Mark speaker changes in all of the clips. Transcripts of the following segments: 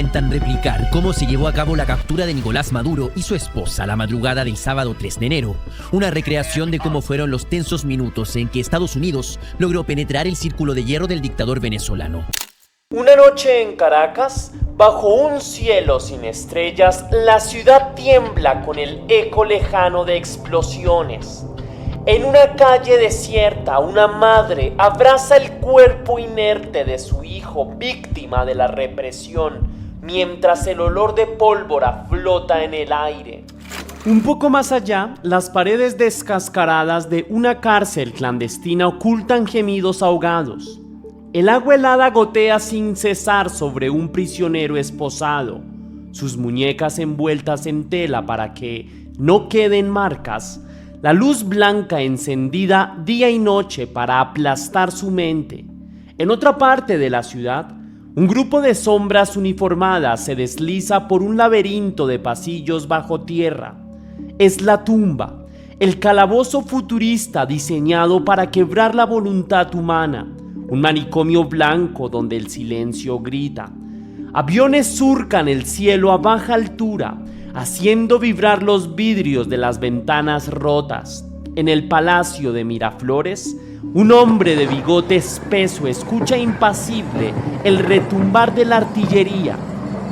Speaker 1: Intentan replicar cómo se llevó a cabo la captura de Nicolás Maduro y su esposa la madrugada del sábado 3 de enero. Una recreación de cómo fueron los tensos minutos en que Estados Unidos logró penetrar el círculo de hierro del dictador venezolano.
Speaker 2: Una noche en Caracas, bajo un cielo sin estrellas, la ciudad tiembla con el eco lejano de explosiones. En una calle desierta, una madre abraza el cuerpo inerte de su hijo, víctima de la represión, mientras el olor de pólvora flota en el aire.
Speaker 3: Un poco más allá, las paredes descascaradas de una cárcel clandestina ocultan gemidos ahogados. El agua helada gotea sin cesar sobre un prisionero esposado, sus muñecas envueltas en tela para que no queden marcas, la luz blanca encendida día y noche para aplastar su mente. En otra parte de la ciudad, un grupo de sombras uniformadas se desliza por un laberinto de pasillos bajo tierra. Es la tumba, el calabozo futurista diseñado para quebrar la voluntad humana, un manicomio blanco donde el silencio grita. Aviones surcan el cielo a baja altura, haciendo vibrar los vidrios de las ventanas rotas. En el palacio de Miraflores, un hombre de bigote espeso escucha impasible el retumbar de la artillería.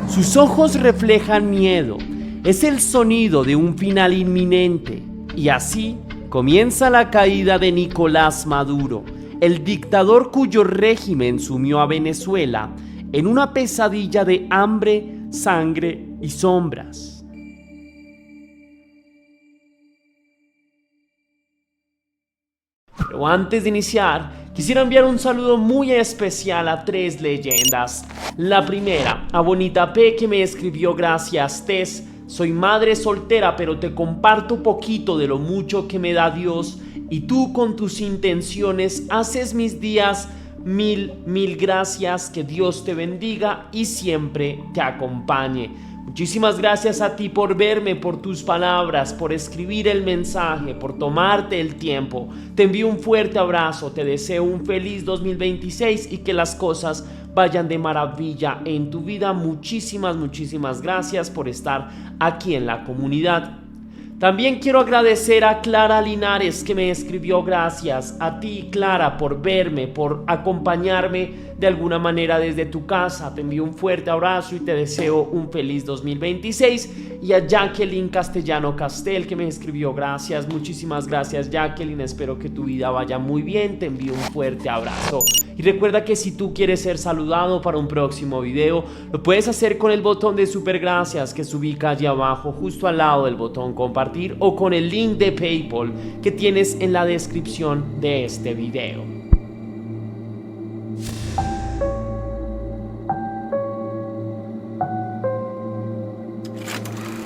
Speaker 3: Sus ojos reflejan miedo. Es el sonido de un final inminente. Y así comienza la caída de Nicolás Maduro, el dictador cuyo régimen sumió a Venezuela en una pesadilla de hambre, sangre y sombras. Pero antes de iniciar, quisiera enviar un saludo muy especial a 3 leyendas. La primera, a Bonita P, que me escribió: gracias Tess, soy madre soltera pero te comparto poquito de lo mucho que me da Dios y tú con tus intenciones haces mis días. Mil gracias, que Dios te bendiga y siempre te acompañe. Muchísimas gracias a ti por verme, por tus palabras, por escribir el mensaje, por tomarte el tiempo. Te envío un fuerte abrazo, te deseo un feliz 2026 y que las cosas vayan de maravilla en tu vida. Muchísimas gracias por estar aquí en la comunidad. También quiero agradecer a Clara Linares, que me escribió: gracias a ti, Clara, por verme, por acompañarme de alguna manera desde tu casa. Te envío un fuerte abrazo y te deseo un feliz 2026. Y a Jacqueline Castellano Castel, que me escribió: gracias, muchísimas gracias Jacqueline, espero que tu vida vaya muy bien, te envío un fuerte abrazo. Y recuerda que si tú quieres ser saludado para un próximo video, lo puedes hacer con el botón de super gracias que se ubica allí abajo, justo al lado del botón compartir, o con el link de PayPal que tienes en la descripción de este video.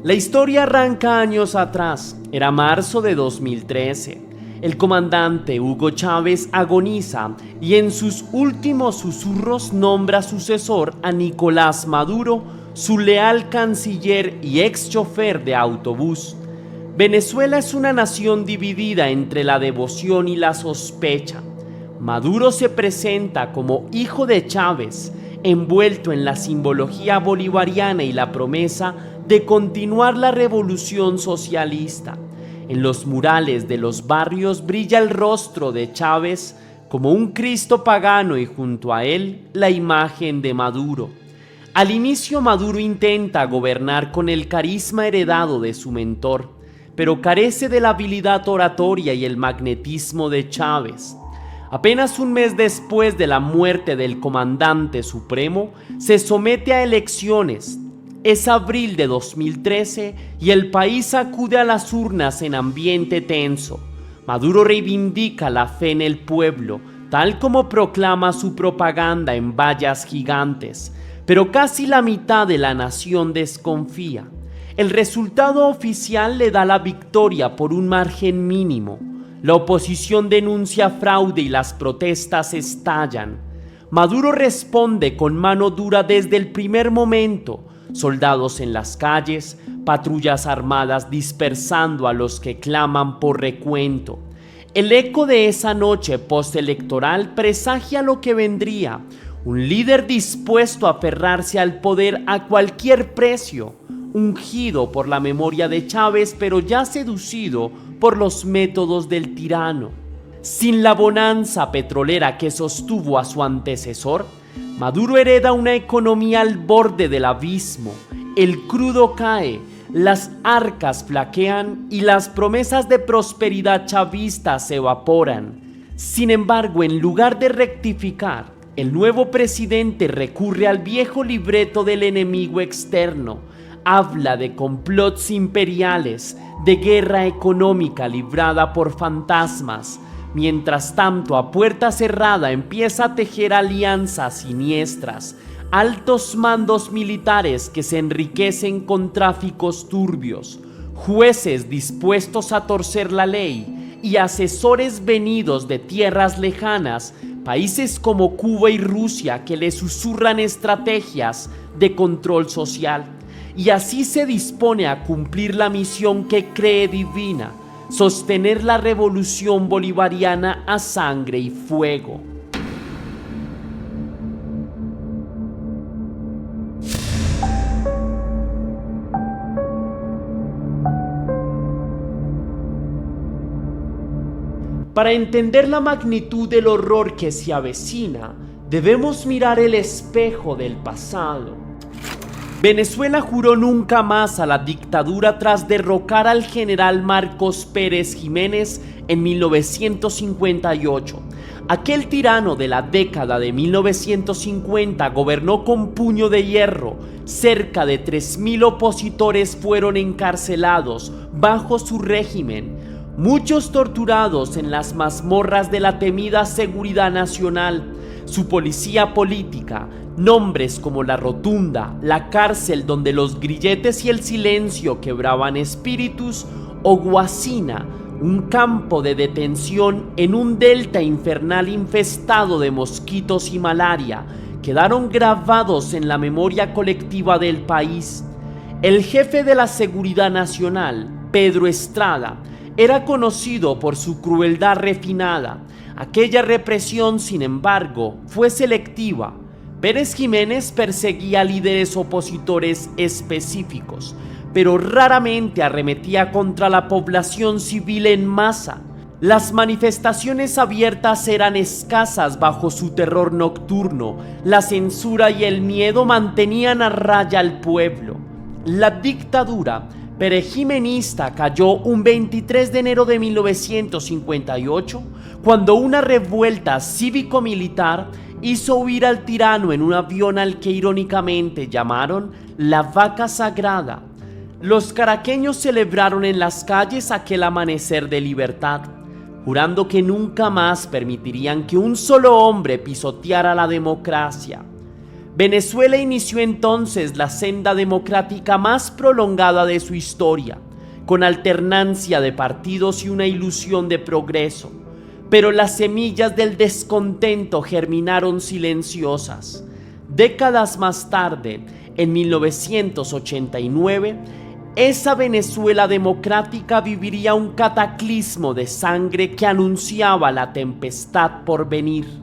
Speaker 3: La historia arranca años atrás, era marzo de 2013. El comandante Hugo Chávez agoniza y en sus últimos susurros nombra sucesor a Nicolás Maduro, su leal canciller y ex chofer de autobús. Venezuela es una nación dividida entre la devoción y la sospecha. Maduro se presenta como hijo de Chávez, envuelto en la simbología bolivariana y la promesa de continuar la revolución socialista. En los murales de los barrios brilla el rostro de Chávez como un Cristo pagano y junto a él la imagen de Maduro. Al inicio Maduro intenta gobernar con el carisma heredado de su mentor, pero carece de la habilidad oratoria y el magnetismo de Chávez. Apenas un mes después de la muerte del comandante supremo, se somete a elecciones. Es abril de 2013 y el país acude a las urnas en ambiente tenso. Maduro reivindica la fe en el pueblo, tal como proclama su propaganda en vallas gigantes, pero casi la mitad de la nación desconfía. El resultado oficial le da la victoria por un margen mínimo. La oposición denuncia fraude y las protestas estallan. Maduro responde con mano dura desde el primer momento. Soldados en las calles, patrullas armadas dispersando a los que claman por recuento. El eco de esa noche postelectoral presagia lo que vendría, un líder dispuesto a aferrarse al poder a cualquier precio, ungido por la memoria de Chávez, pero ya seducido por los métodos del tirano. Sin la bonanza petrolera que sostuvo a su antecesor, Maduro hereda una economía al borde del abismo. El crudo cae, las arcas flaquean y las promesas de prosperidad chavistas se evaporan. Sin embargo, en lugar de rectificar, el nuevo presidente recurre al viejo libreto del enemigo externo. Habla de complots imperiales, de guerra económica librada por fantasmas. Mientras tanto, a puerta cerrada empieza a tejer alianzas siniestras, altos mandos militares que se enriquecen con tráficos turbios, jueces dispuestos a torcer la ley y asesores venidos de tierras lejanas, países como Cuba y Rusia que le susurran estrategias de control social. Y así se dispone a cumplir la misión que cree divina: sostener la revolución bolivariana a sangre y fuego. Para entender la magnitud del horror que se avecina, debemos mirar el espejo del pasado. Venezuela juró nunca más a la dictadura tras derrocar al general Marcos Pérez Jiménez en 1958. Aquel tirano de la década de 1950 gobernó con puño de hierro. Cerca de 3.000 opositores fueron encarcelados bajo su régimen, muchos torturados en las mazmorras de la temida Seguridad Nacional. Su policía política, nombres como La Rotunda, la cárcel donde los grilletes y el silencio quebraban espíritus, o Guasina, un campo de detención en un delta infernal infestado de mosquitos y malaria, quedaron grabados en la memoria colectiva del país. El jefe de la Seguridad Nacional, Pedro Estrada, era conocido por su crueldad refinada. Aquella represión, sin embargo, fue selectiva. Pérez Jiménez perseguía líderes opositores específicos, pero raramente arremetía contra la población civil en masa. Las manifestaciones abiertas eran escasas bajo su terror nocturno. La censura y el miedo mantenían a raya al pueblo. La dictadura perejimenista cayó un 23 de enero de 1958, cuando una revuelta cívico-militar hizo huir al tirano en un avión al que irónicamente llamaron la Vaca Sagrada. Los caraqueños celebraron en las calles aquel amanecer de libertad, jurando que nunca más permitirían que un solo hombre pisoteara la democracia. Venezuela inició entonces la senda democrática más prolongada de su historia, con alternancia de partidos y una ilusión de progreso. Pero las semillas del descontento germinaron silenciosas. Décadas más tarde, en 1989, esa Venezuela democrática viviría un cataclismo de sangre que anunciaba la tempestad por venir.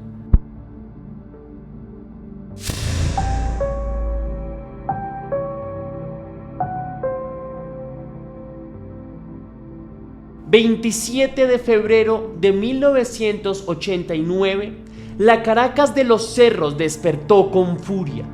Speaker 3: ...27 de febrero de 1989... la Caracas de los Cerros despertó con furia.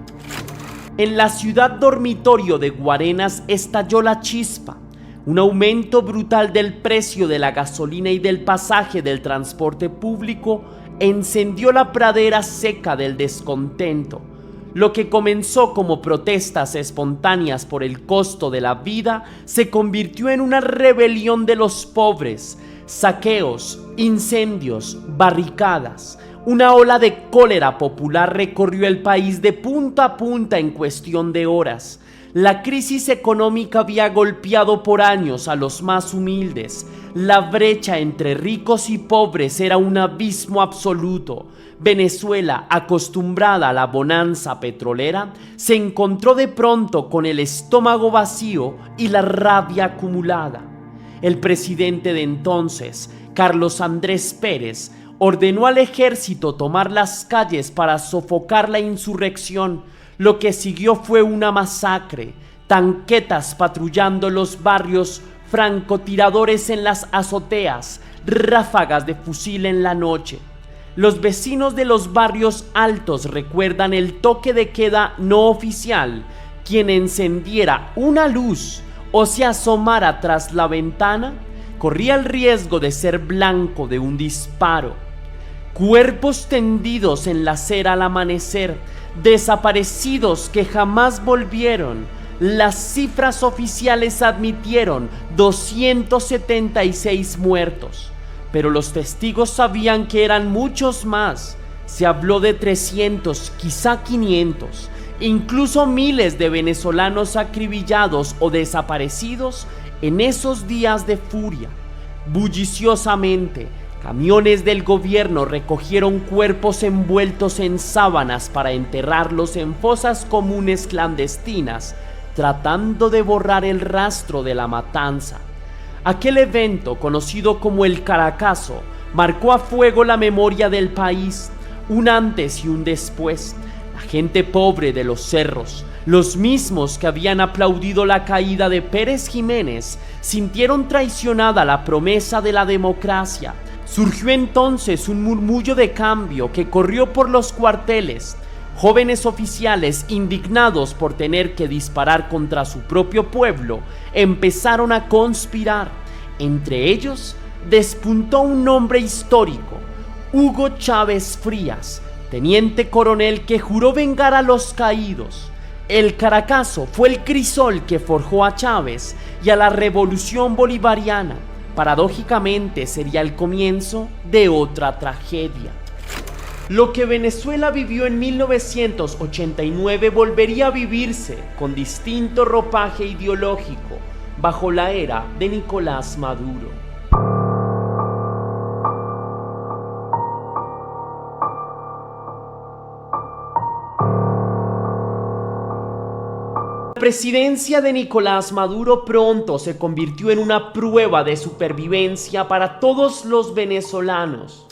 Speaker 3: En la ciudad dormitorio de Guarenas estalló la chispa. Un aumento brutal del precio de la gasolina y del pasaje del transporte público encendió la pradera seca del descontento. Lo que comenzó como protestas espontáneas por el costo de la vida se convirtió en una rebelión de los pobres. Saqueos, incendios, barricadas. Una ola de cólera popular recorrió el país de punta a punta en cuestión de horas. La crisis económica había golpeado por años a los más humildes. La brecha entre ricos y pobres era un abismo absoluto. Venezuela, acostumbrada a la bonanza petrolera, se encontró de pronto con el estómago vacío y la rabia acumulada. El presidente de entonces, Carlos Andrés Pérez, ordenó al ejército tomar las calles para sofocar la insurrección. Lo que siguió fue una masacre, tanquetas patrullando los barrios, francotiradores en las azoteas, ráfagas de fusil en la noche. Los vecinos de los barrios altos recuerdan el toque de queda no oficial. Quien encendiera una luz o se asomara tras la ventana corría el riesgo de ser blanco de un disparo. Cuerpos tendidos en la acera al amanecer, desaparecidos que jamás volvieron. Las cifras oficiales admitieron 276 muertos, pero los testigos sabían que eran muchos más. Se habló de 300, quizá 500, incluso miles de venezolanos acribillados o desaparecidos en esos días de furia. Bulliciosamente, camiones del gobierno recogieron cuerpos envueltos en sábanas para enterrarlos en fosas comunes clandestinas, tratando de borrar el rastro de la matanza. Aquel evento, conocido como el Caracazo, marcó a fuego la memoria del país, un antes y un después. La gente pobre de los cerros, los mismos que habían aplaudido la caída de Pérez Jiménez, sintieron traicionada la promesa de la democracia. Surgió entonces un murmullo de cambio que corrió por los cuarteles. Jóvenes oficiales, indignados por tener que disparar contra su propio pueblo, empezaron a conspirar. Entre ellos, despuntó un nombre histórico: Hugo Chávez Frías, teniente coronel que juró vengar a los caídos. El Caracazo fue el crisol que forjó a Chávez y a la revolución bolivariana. Paradójicamente, sería el comienzo de otra tragedia. Lo que Venezuela vivió en 1989 volvería a vivirse con distinto ropaje ideológico bajo la era de Nicolás Maduro. La presidencia de Nicolás Maduro pronto se convirtió en una prueba de supervivencia para todos los venezolanos.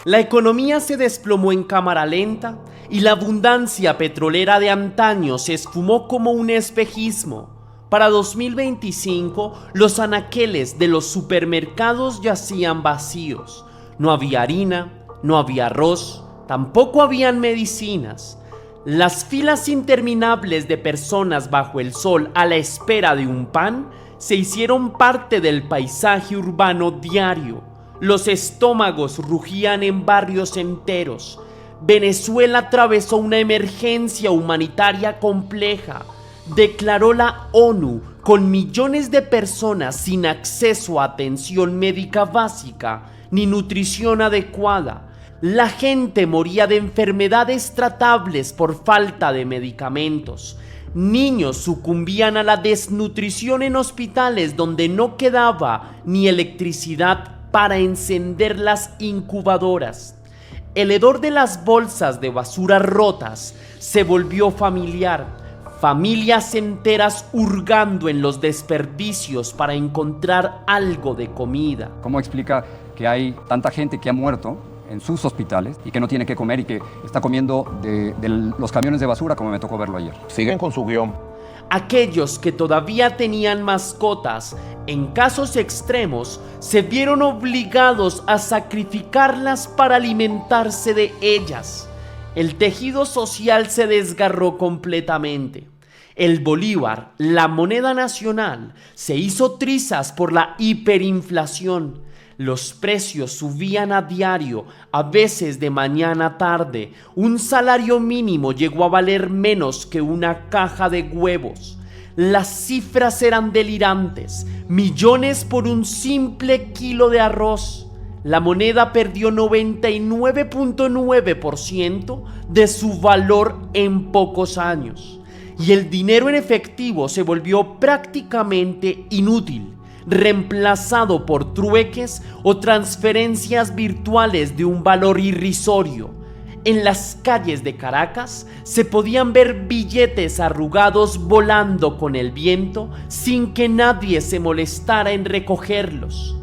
Speaker 3: La economía se desplomó en cámara lenta y la abundancia petrolera de antaño se esfumó como un espejismo. Para 2025, los anaqueles de los supermercados yacían vacíos. No había harina, no había arroz, tampoco habían medicinas. Las filas interminables de personas bajo el sol a la espera de un pan se hicieron parte del paisaje urbano diario. Los estómagos rugían en barrios enteros. Venezuela atravesó una emergencia humanitaria compleja, declaró la ONU, con millones de personas sin acceso a atención médica básica ni nutrición adecuada. La gente moría de enfermedades tratables por falta de medicamentos. Niños sucumbían a la desnutrición en hospitales donde no quedaba ni electricidad para encender las incubadoras. El hedor de las bolsas de basura rotas se volvió familiar. Familias enteras hurgando en los desperdicios para encontrar algo de comida.
Speaker 4: ¿Cómo explica que hay tanta gente que ha muerto en sus hospitales y que no tiene que comer y que está comiendo de los camiones de basura, como me tocó verlo ayer?
Speaker 5: Siguen con su guión.
Speaker 3: Aquellos que todavía tenían mascotas, en casos extremos, se vieron obligados a sacrificarlas para alimentarse de ellas. El tejido social se desgarró completamente. El bolívar, la moneda nacional, se hizo trizas por la hiperinflación. Los precios subían a diario, a veces de mañana a tarde. Un salario mínimo llegó a valer menos que una caja de huevos. Las cifras eran delirantes: millones por un simple kilo de arroz. La moneda perdió 99.9% de su valor en pocos años. Y el dinero en efectivo se volvió prácticamente inútil, reemplazado por trueques o transferencias virtuales de un valor irrisorio. En las calles de Caracas se podían ver billetes arrugados volando con el viento sin que nadie se molestara en recogerlos.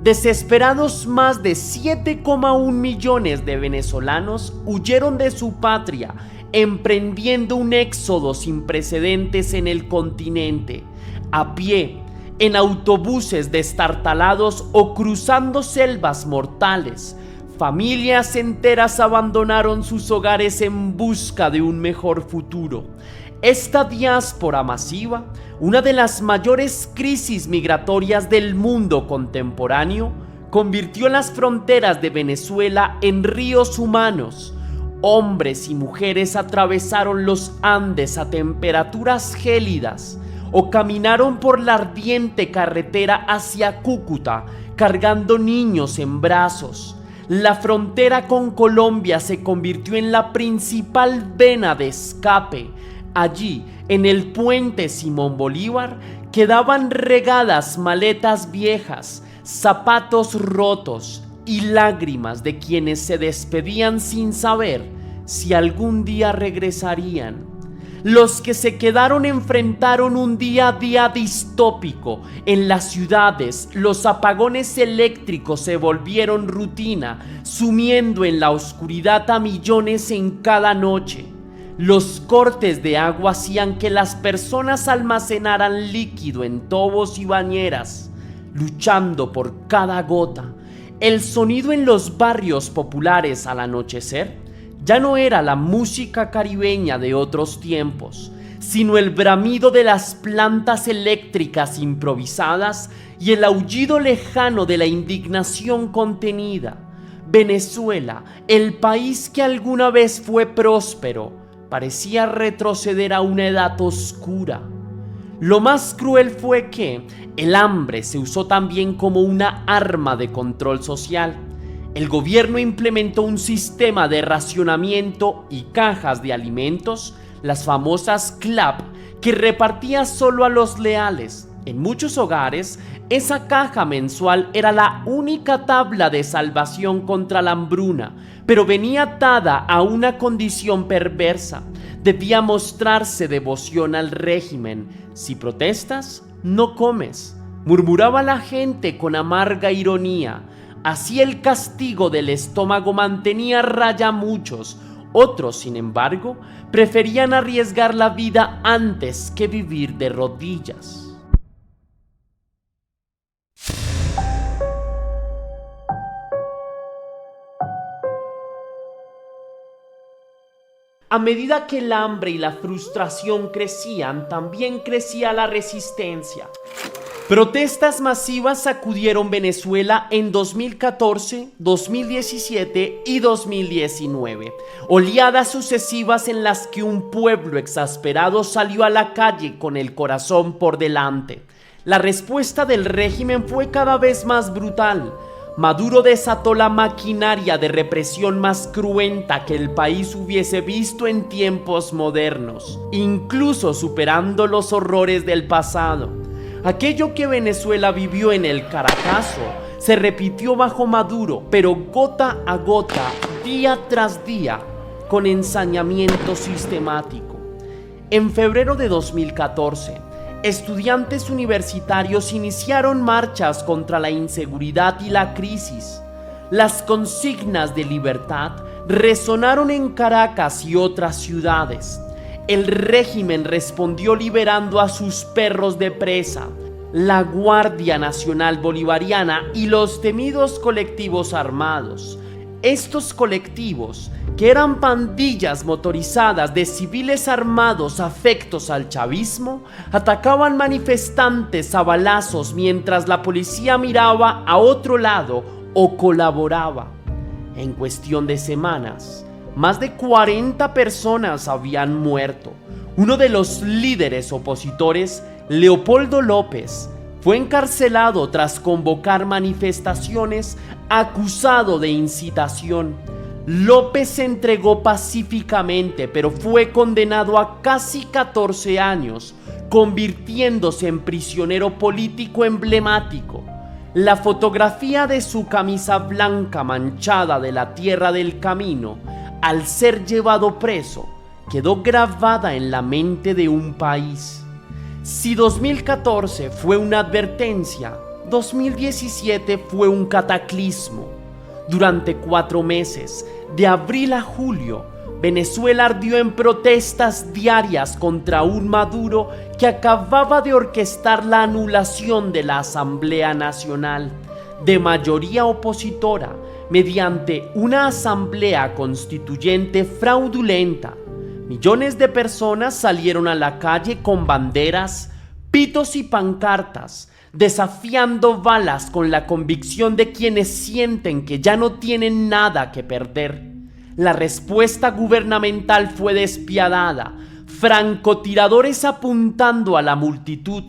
Speaker 3: Desesperados, más de 7,1 millones de venezolanos huyeron de su patria, emprendiendo un éxodo sin precedentes en el continente, a pie, en autobuses destartalados o cruzando selvas mortales. Familias enteras abandonaron sus hogares en busca de un mejor futuro. Esta diáspora masiva, una de las mayores crisis migratorias del mundo contemporáneo, convirtió las fronteras de Venezuela en ríos humanos. Hombres y mujeres atravesaron los Andes a temperaturas gélidas o caminaron por la ardiente carretera hacia Cúcuta cargando niños en brazos. La frontera con Colombia se convirtió en la principal vena de escape. Allí, en el puente Simón Bolívar, quedaban regadas maletas viejas, zapatos rotos y lágrimas de quienes se despedían sin saber si algún día regresarían. Los que se quedaron enfrentaron un día a día distópico. En las ciudades, los apagones eléctricos se volvieron rutina, sumiendo en la oscuridad a millones en cada noche. Los cortes de agua hacían que las personas almacenaran líquido en tobos y bañeras, luchando por cada gota. El sonido en los barrios populares al anochecer ya no era la música caribeña de otros tiempos, sino el bramido de las plantas eléctricas improvisadas y el aullido lejano de la indignación contenida. Venezuela, el país que alguna vez fue próspero, parecía retroceder a una edad oscura. Lo más cruel fue que el hambre se usó también como una arma de control social. El gobierno implementó un sistema de racionamiento y cajas de alimentos, las famosas CLAP, que repartía solo a los leales. En muchos hogares, esa caja mensual era la única tabla de salvación contra la hambruna, pero venía atada a una condición perversa. Debía mostrarse devoción al régimen. Si protestas, no comes, murmuraba la gente con amarga ironía. Así el castigo del estómago mantenía a raya a muchos. Otros, sin embargo, preferían arriesgar la vida antes que vivir de rodillas. A medida que el hambre y la frustración crecían, también crecía la resistencia. Protestas masivas sacudieron Venezuela en 2014, 2017 y 2019. Oleadas sucesivas en las que un pueblo exasperado salió a la calle con el corazón por delante. La respuesta del régimen fue cada vez más brutal. Maduro desató la maquinaria de represión más cruenta que el país hubiese visto en tiempos modernos, incluso superando los horrores del pasado. Aquello que Venezuela vivió en el Caracazo se repitió bajo Maduro, pero gota a gota, día tras día, con ensañamiento sistemático. En febrero de 2014, estudiantes universitarios iniciaron marchas contra la inseguridad y la crisis. Las consignas de libertad resonaron en Caracas y otras ciudades. El régimen respondió liberando a sus perros de presa, la Guardia Nacional Bolivariana y los temidos colectivos armados. Estos colectivos, que eran pandillas motorizadas de civiles armados afectos al chavismo, atacaban manifestantes a balazos mientras la policía miraba a otro lado o colaboraba. En cuestión de semanas, más de 40 personas habían muerto. Uno de los líderes opositores, Leopoldo López, fue encarcelado tras convocar manifestaciones acusado de incitación. López se entregó pacíficamente, pero fue condenado a casi 14 años, convirtiéndose en prisionero político emblemático. La fotografía de su camisa blanca manchada de la tierra del camino, al ser llevado preso, quedó grabada en la mente de un país. Si 2014 fue una advertencia, 2017 fue un cataclismo. Durante 4 meses, de abril a julio, Venezuela ardió en protestas diarias contra un Maduro que acababa de orquestar la anulación de la Asamblea Nacional, de mayoría opositora, mediante una asamblea constituyente fraudulenta. Millones de personas salieron a la calle con banderas, pitos y pancartas, desafiando balas con la convicción de quienes sienten que ya no tienen nada que perder. La respuesta gubernamental fue despiadada, francotiradores apuntando a la multitud,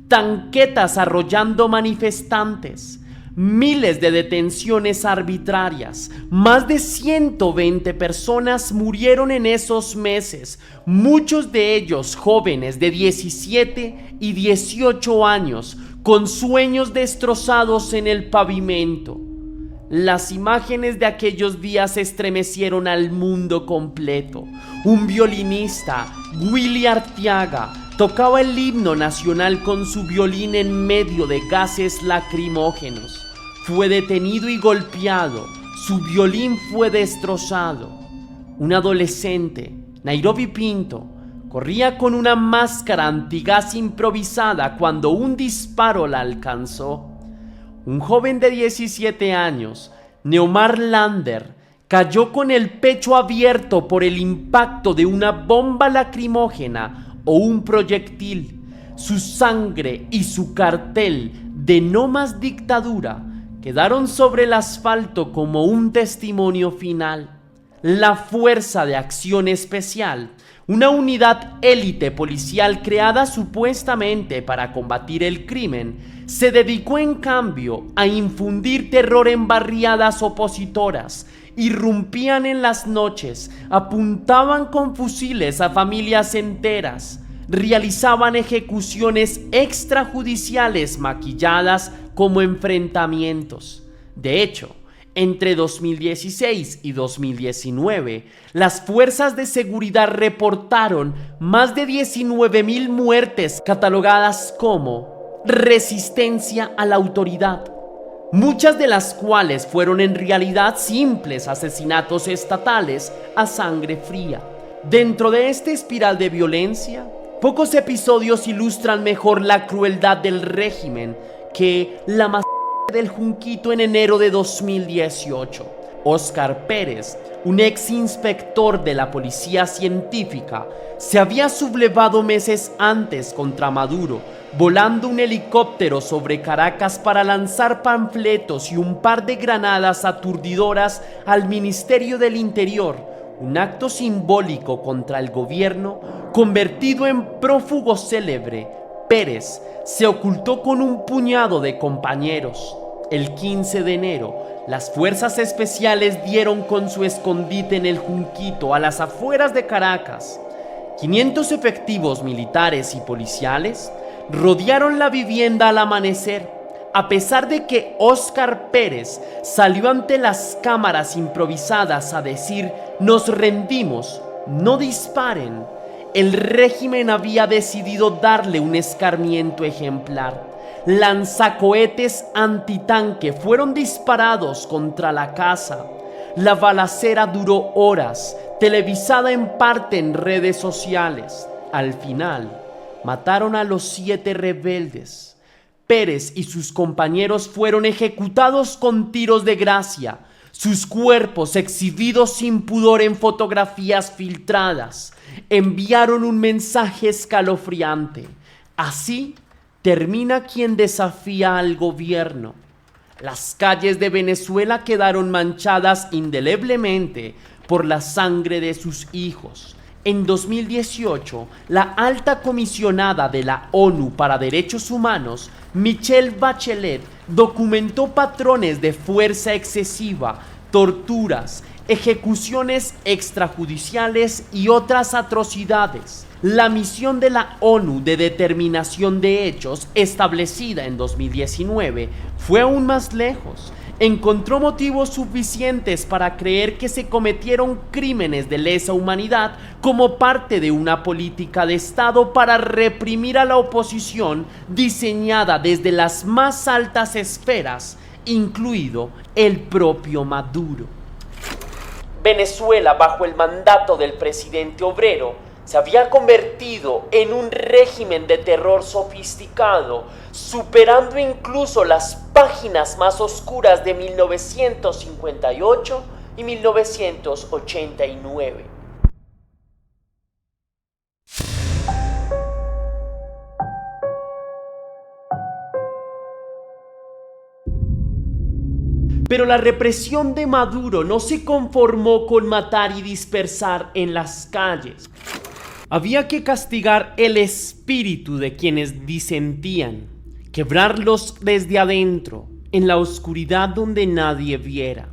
Speaker 3: tanquetas arrollando manifestantes, miles de detenciones arbitrarias. Más de 120 personas murieron en esos meses, muchos de ellos jóvenes de 17 y 18 años, con sueños destrozados en el pavimento. Las imágenes de aquellos días estremecieron al mundo completo. Un violinista, Willy Arteaga, tocaba el himno nacional con su violín en medio de gases lacrimógenos. Fue detenido y golpeado. Su violín fue destrozado. Un adolescente, Nairobi Pinto, corría con una máscara antigás improvisada cuando un disparo la alcanzó. Un joven de 17 años, Neomar Lander, cayó con el pecho abierto por el impacto de una bomba lacrimógena o un proyectil. Su sangre y su cartel de "No más dictadura" quedaron sobre el asfalto como un testimonio final. La Fuerza de Acción Especial, una unidad élite policial creada supuestamente para combatir el crimen, se dedicó en cambio a infundir terror en barriadas opositoras. Irrumpían en las noches, apuntaban con fusiles a familias enteras, realizaban ejecuciones extrajudiciales maquilladas como enfrentamientos. De hecho, entre 2016 y 2019, las fuerzas de seguridad reportaron más de 19,000 muertes catalogadas como resistencia a la autoridad, muchas de las cuales fueron en realidad simples asesinatos estatales a sangre fría. Dentro de esta espiral de violencia, pocos episodios ilustran mejor la crueldad del régimen que la masacre del Junquito en enero de 2018. Óscar Pérez, un ex inspector de la policía científica, se había sublevado meses antes contra Maduro, volando un helicóptero sobre Caracas para lanzar panfletos y un par de granadas aturdidoras al Ministerio del Interior, un acto simbólico contra el gobierno. Convertido en prófugo célebre, Pérez se ocultó con un puñado de compañeros. El 15 de enero, las fuerzas especiales dieron con su escondite en el Junquito, a las afueras de Caracas. 500 efectivos militares y policiales rodearon la vivienda al amanecer. A pesar de que Óscar Pérez salió ante las cámaras improvisadas a decir "nos rendimos, no disparen", el régimen había decidido darle un escarmiento ejemplar. Lanzacohetes antitanque fueron disparados contra la casa. La balacera duró horas, televisada en parte en redes sociales. Al final, mataron a los 7 rebeldes. Pérez y sus compañeros fueron ejecutados con tiros de gracia, sus cuerpos exhibidos sin pudor en fotografías filtradas. Enviaron un mensaje escalofriante: así termina quien desafía al gobierno. Las calles de Venezuela quedaron manchadas indeleblemente por la sangre de sus hijos. En 2018, la alta comisionada de la ONU para Derechos Humanos, Michelle Bachelet, documentó patrones de fuerza excesiva, torturas, ejecuciones extrajudiciales y otras atrocidades. La misión de la ONU de determinación de hechos, establecida en 2019, fue aún más lejos. encontró motivos suficientes para creer que se cometieron crímenes de lesa humanidad como parte de una política de Estado para reprimir a la oposición diseñada desde las más altas esferas, incluido el propio Maduro.
Speaker 2: Venezuela, bajo el mandato del presidente obrero, se había convertido en un régimen de terror sofisticado, superando incluso las páginas más oscuras de 1958 y 1989.
Speaker 3: Pero la represión de Maduro no se conformó con matar y dispersar en las calles. Había que castigar el espíritu de quienes disentían, quebrarlos desde adentro, en la oscuridad donde nadie viera.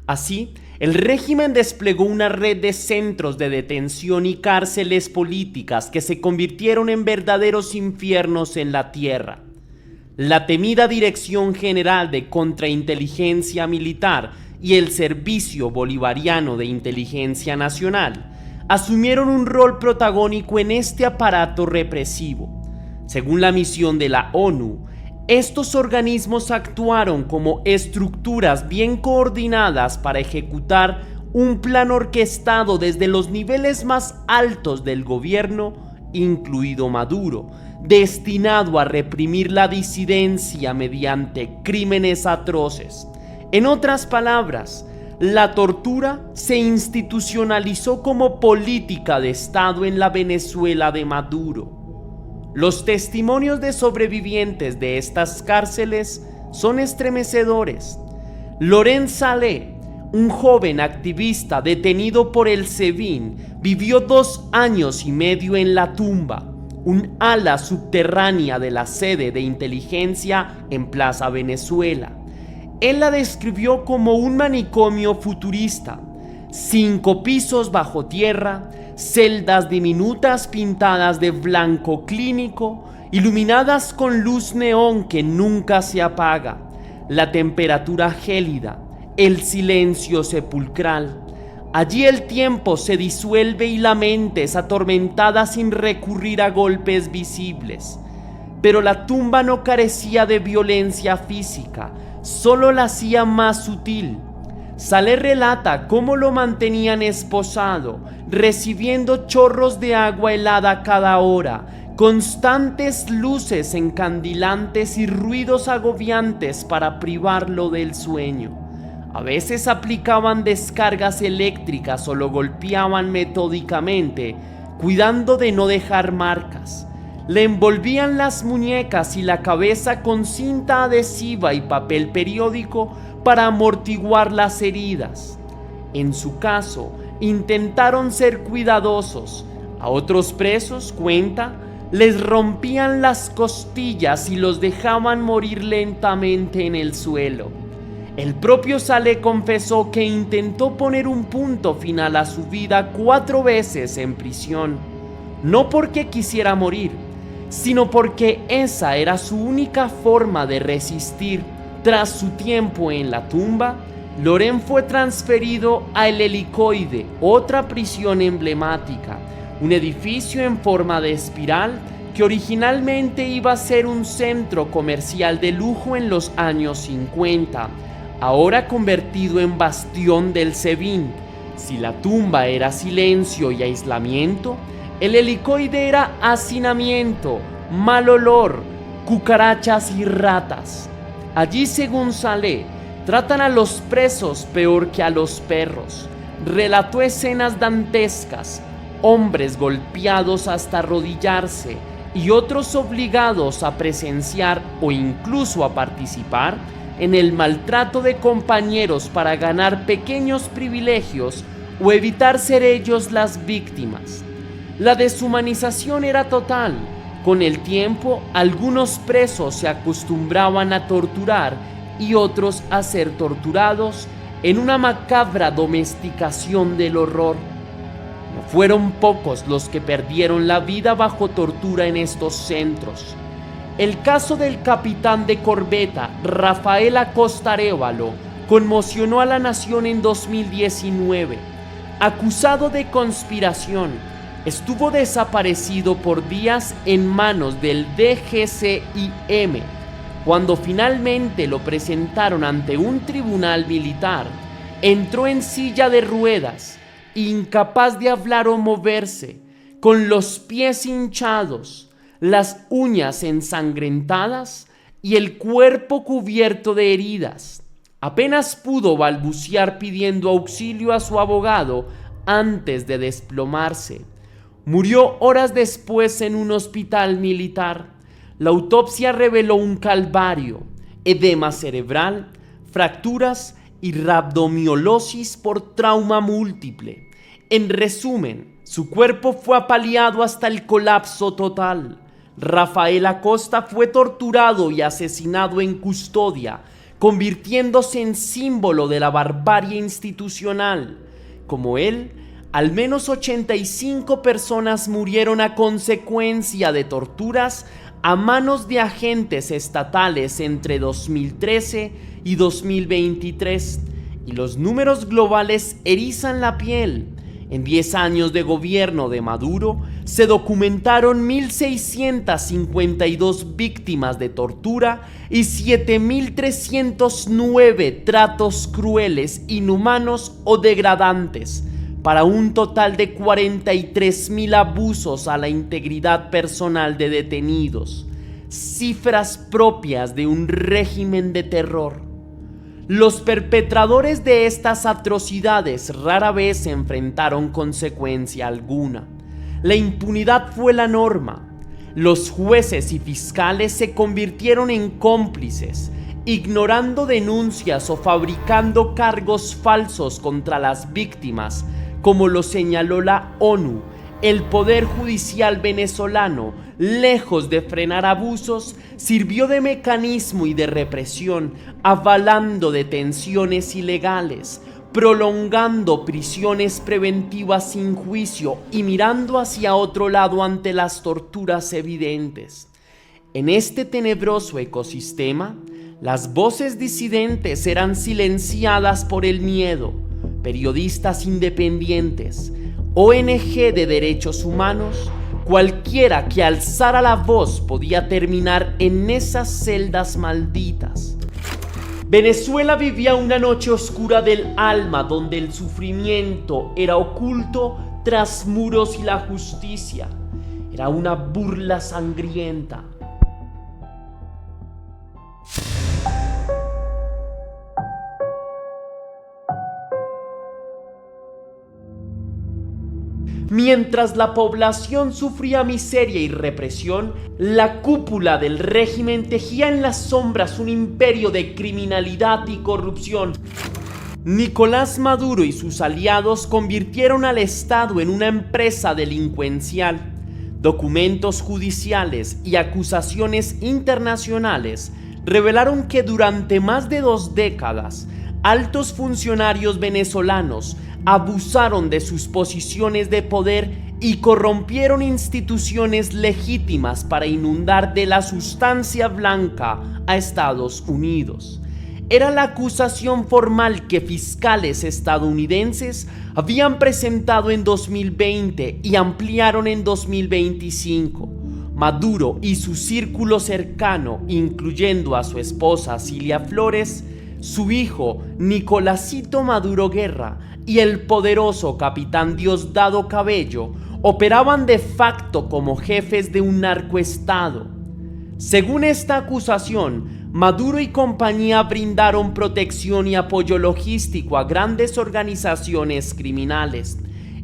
Speaker 3: Así, el régimen desplegó una red de centros de detención y cárceles políticas que se convirtieron en verdaderos infiernos en la tierra. La temida Dirección General de Contrainteligencia Militar y el Servicio Bolivariano de Inteligencia Nacional asumieron un rol protagónico en este aparato represivo. Según la misión de la ONU, estos organismos actuaron como estructuras bien coordinadas para ejecutar un plan orquestado desde los niveles más altos del gobierno, incluido Maduro, destinado a reprimir la disidencia mediante crímenes atroces. En otras palabras, la tortura se institucionalizó como política de Estado en la Venezuela de Maduro. Los testimonios de sobrevivientes de estas cárceles son estremecedores. Loren Saleh, un joven activista detenido por el SEBIN, vivió 2 años y medio en La Tumba, un ala subterránea de la sede de inteligencia en Plaza Venezuela. Él la describió como un manicomio futurista, 5 pisos bajo tierra, celdas diminutas pintadas de blanco clínico, iluminadas con luz neón que nunca se apaga, la temperatura gélida, el silencio sepulcral. Allí el tiempo se disuelve y la mente es atormentada sin recurrir a golpes visibles. Pero la tumba no carecía de violencia física, solo la hacía más sutil. Saleh relata cómo lo mantenían esposado, recibiendo chorros de agua helada cada hora, constantes luces encandilantes y ruidos agobiantes para privarlo del sueño. A veces aplicaban descargas eléctricas o lo golpeaban metódicamente, cuidando de no dejar marcas. Le envolvían las muñecas y la cabeza con cinta adhesiva y papel periódico para amortiguar las heridas. En su caso, intentaron ser cuidadosos. A otros presos, cuenta, les rompían las costillas y los dejaban morir lentamente en el suelo. El propio Saleh confesó que intentó poner un punto final a su vida 4 veces en prisión, no porque quisiera morir, sino porque esa era su única forma de resistir. Tras su tiempo en la tumba, Loren fue transferido a El Helicoide, otra prisión emblemática, un edificio en forma de espiral que originalmente iba a ser un centro comercial de lujo en los años 50, ahora convertido en bastión del SEBIN. Si la tumba era silencio y aislamiento, el helicoide era hacinamiento, mal olor, cucarachas y ratas. Allí, según Saleh, tratan a los presos peor que a los perros. Relató escenas dantescas, hombres golpeados hasta arrodillarse y otros obligados a presenciar o incluso a participar en el maltrato de compañeros para ganar pequeños privilegios o evitar ser ellos las víctimas. La deshumanización era total. Con el tiempo, algunos presos se acostumbraban a torturar y otros a ser torturados en una macabra domesticación del horror. No fueron pocos los que perdieron la vida bajo tortura en estos centros. El caso del capitán de corbeta Rafael Acosta Arévalo conmocionó a la nación en 2019. Acusado de conspiración, estuvo desaparecido por días en manos del DGCIM. Cuando finalmente lo presentaron ante un tribunal militar, entró en silla de ruedas, incapaz de hablar o moverse, con los pies hinchados, las uñas ensangrentadas y el cuerpo cubierto de heridas. Apenas pudo balbucear pidiendo auxilio a su abogado antes de desplomarse. Murió horas después en un hospital militar. La autopsia reveló un calvario, edema cerebral, fracturas y rabdomiolisis por trauma múltiple. En resumen, su cuerpo fue apaleado hasta el colapso total. Rafael Acosta fue torturado y asesinado en custodia, convirtiéndose en símbolo de la barbarie institucional. Como él, al menos 85 personas murieron a consecuencia de torturas a manos de agentes estatales entre 2013 y 2023, y los números globales erizan la piel. En 10 años de gobierno de Maduro, se documentaron 1.652 víctimas de tortura y 7.309 tratos crueles, inhumanos o degradantes, para un total de 43.000 abusos a la integridad personal de detenidos, cifras propias de un régimen de terror. Los perpetradores de estas atrocidades rara vez se enfrentaron consecuencia alguna. La impunidad fue la norma. Los jueces y fiscales se convirtieron en cómplices, ignorando denuncias o fabricando cargos falsos contra las víctimas, como lo señaló la ONU. El Poder Judicial venezolano, lejos de frenar abusos, sirvió de mecanismo y de represión, avalando detenciones ilegales, prolongando prisiones preventivas sin juicio y mirando hacia otro lado ante las torturas evidentes. En este tenebroso ecosistema, las voces disidentes eran silenciadas por el miedo. Periodistas independientes, ONG de derechos humanos, cualquiera que alzara la voz podía terminar en esas celdas malditas. Venezuela vivía una noche oscura del alma, donde el sufrimiento era oculto tras muros y la justicia era una burla sangrienta. Mientras la población sufría miseria y represión, la cúpula del régimen tejía en las sombras un imperio de criminalidad y corrupción. Nicolás Maduro y sus aliados convirtieron al Estado en una empresa delincuencial. Documentos judiciales y acusaciones internacionales revelaron que durante más de 2 décadas, altos funcionarios venezolanos abusaron de sus posiciones de poder y corrompieron instituciones legítimas para inundar de la sustancia blanca a Estados Unidos. Era la acusación formal que fiscales estadounidenses habían presentado en 2020 y ampliaron en 2025. Maduro y su círculo cercano, incluyendo a su esposa Cilia Flores, su hijo Nicolásito Maduro Guerra y el poderoso capitán Diosdado Cabello, operaban de facto como jefes de un narcoestado. Según esta acusación, Maduro y compañía brindaron protección y apoyo logístico a grandes organizaciones criminales,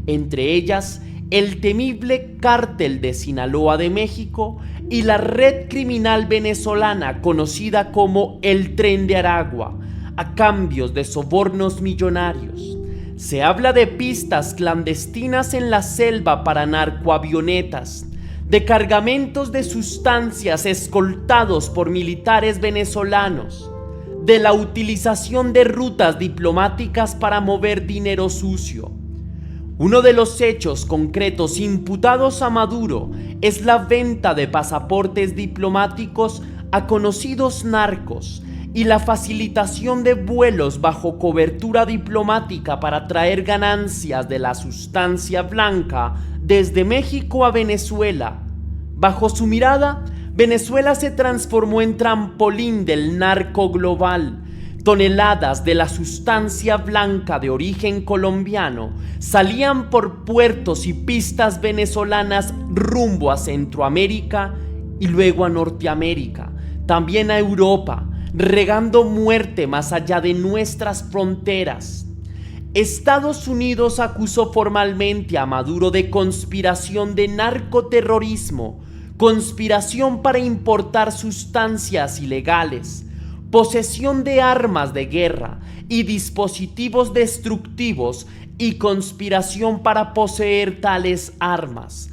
Speaker 3: entre ellas el temible Cártel de Sinaloa de México y la red criminal venezolana conocida como el Tren de Aragua, a cambios de sobornos millonarios. Se habla de pistas clandestinas en la selva para narcoavionetas, de cargamentos de sustancias escoltados por militares venezolanos, de la utilización de rutas diplomáticas para mover dinero sucio. Uno de los hechos concretos imputados a Maduro es la venta de pasaportes diplomáticos a conocidos narcos y la facilitación de vuelos bajo cobertura diplomática para traer ganancias de la sustancia blanca desde México a Venezuela. Bajo su mirada, Venezuela se transformó en trampolín del narco global. Toneladas de la sustancia blanca de origen colombiano salían por puertos y pistas venezolanas rumbo a Centroamérica y luego a Norteamérica, también a Europa, regando muerte más allá de nuestras fronteras. Estados Unidos acusó formalmente a Maduro de conspiración de narcoterrorismo, conspiración para importar sustancias ilegales, posesión de armas de guerra y dispositivos destructivos y conspiración para poseer tales armas.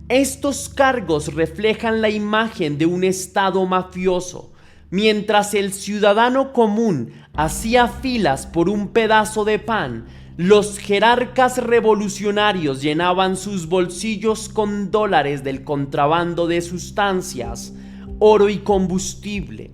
Speaker 3: Estos cargos reflejan la imagen de un Estado mafioso, mientras el ciudadano común hacía filas por un pedazo de pan. Los jerarcas revolucionarios llenaban sus bolsillos con dólares del contrabando de sustancias, oro y combustible.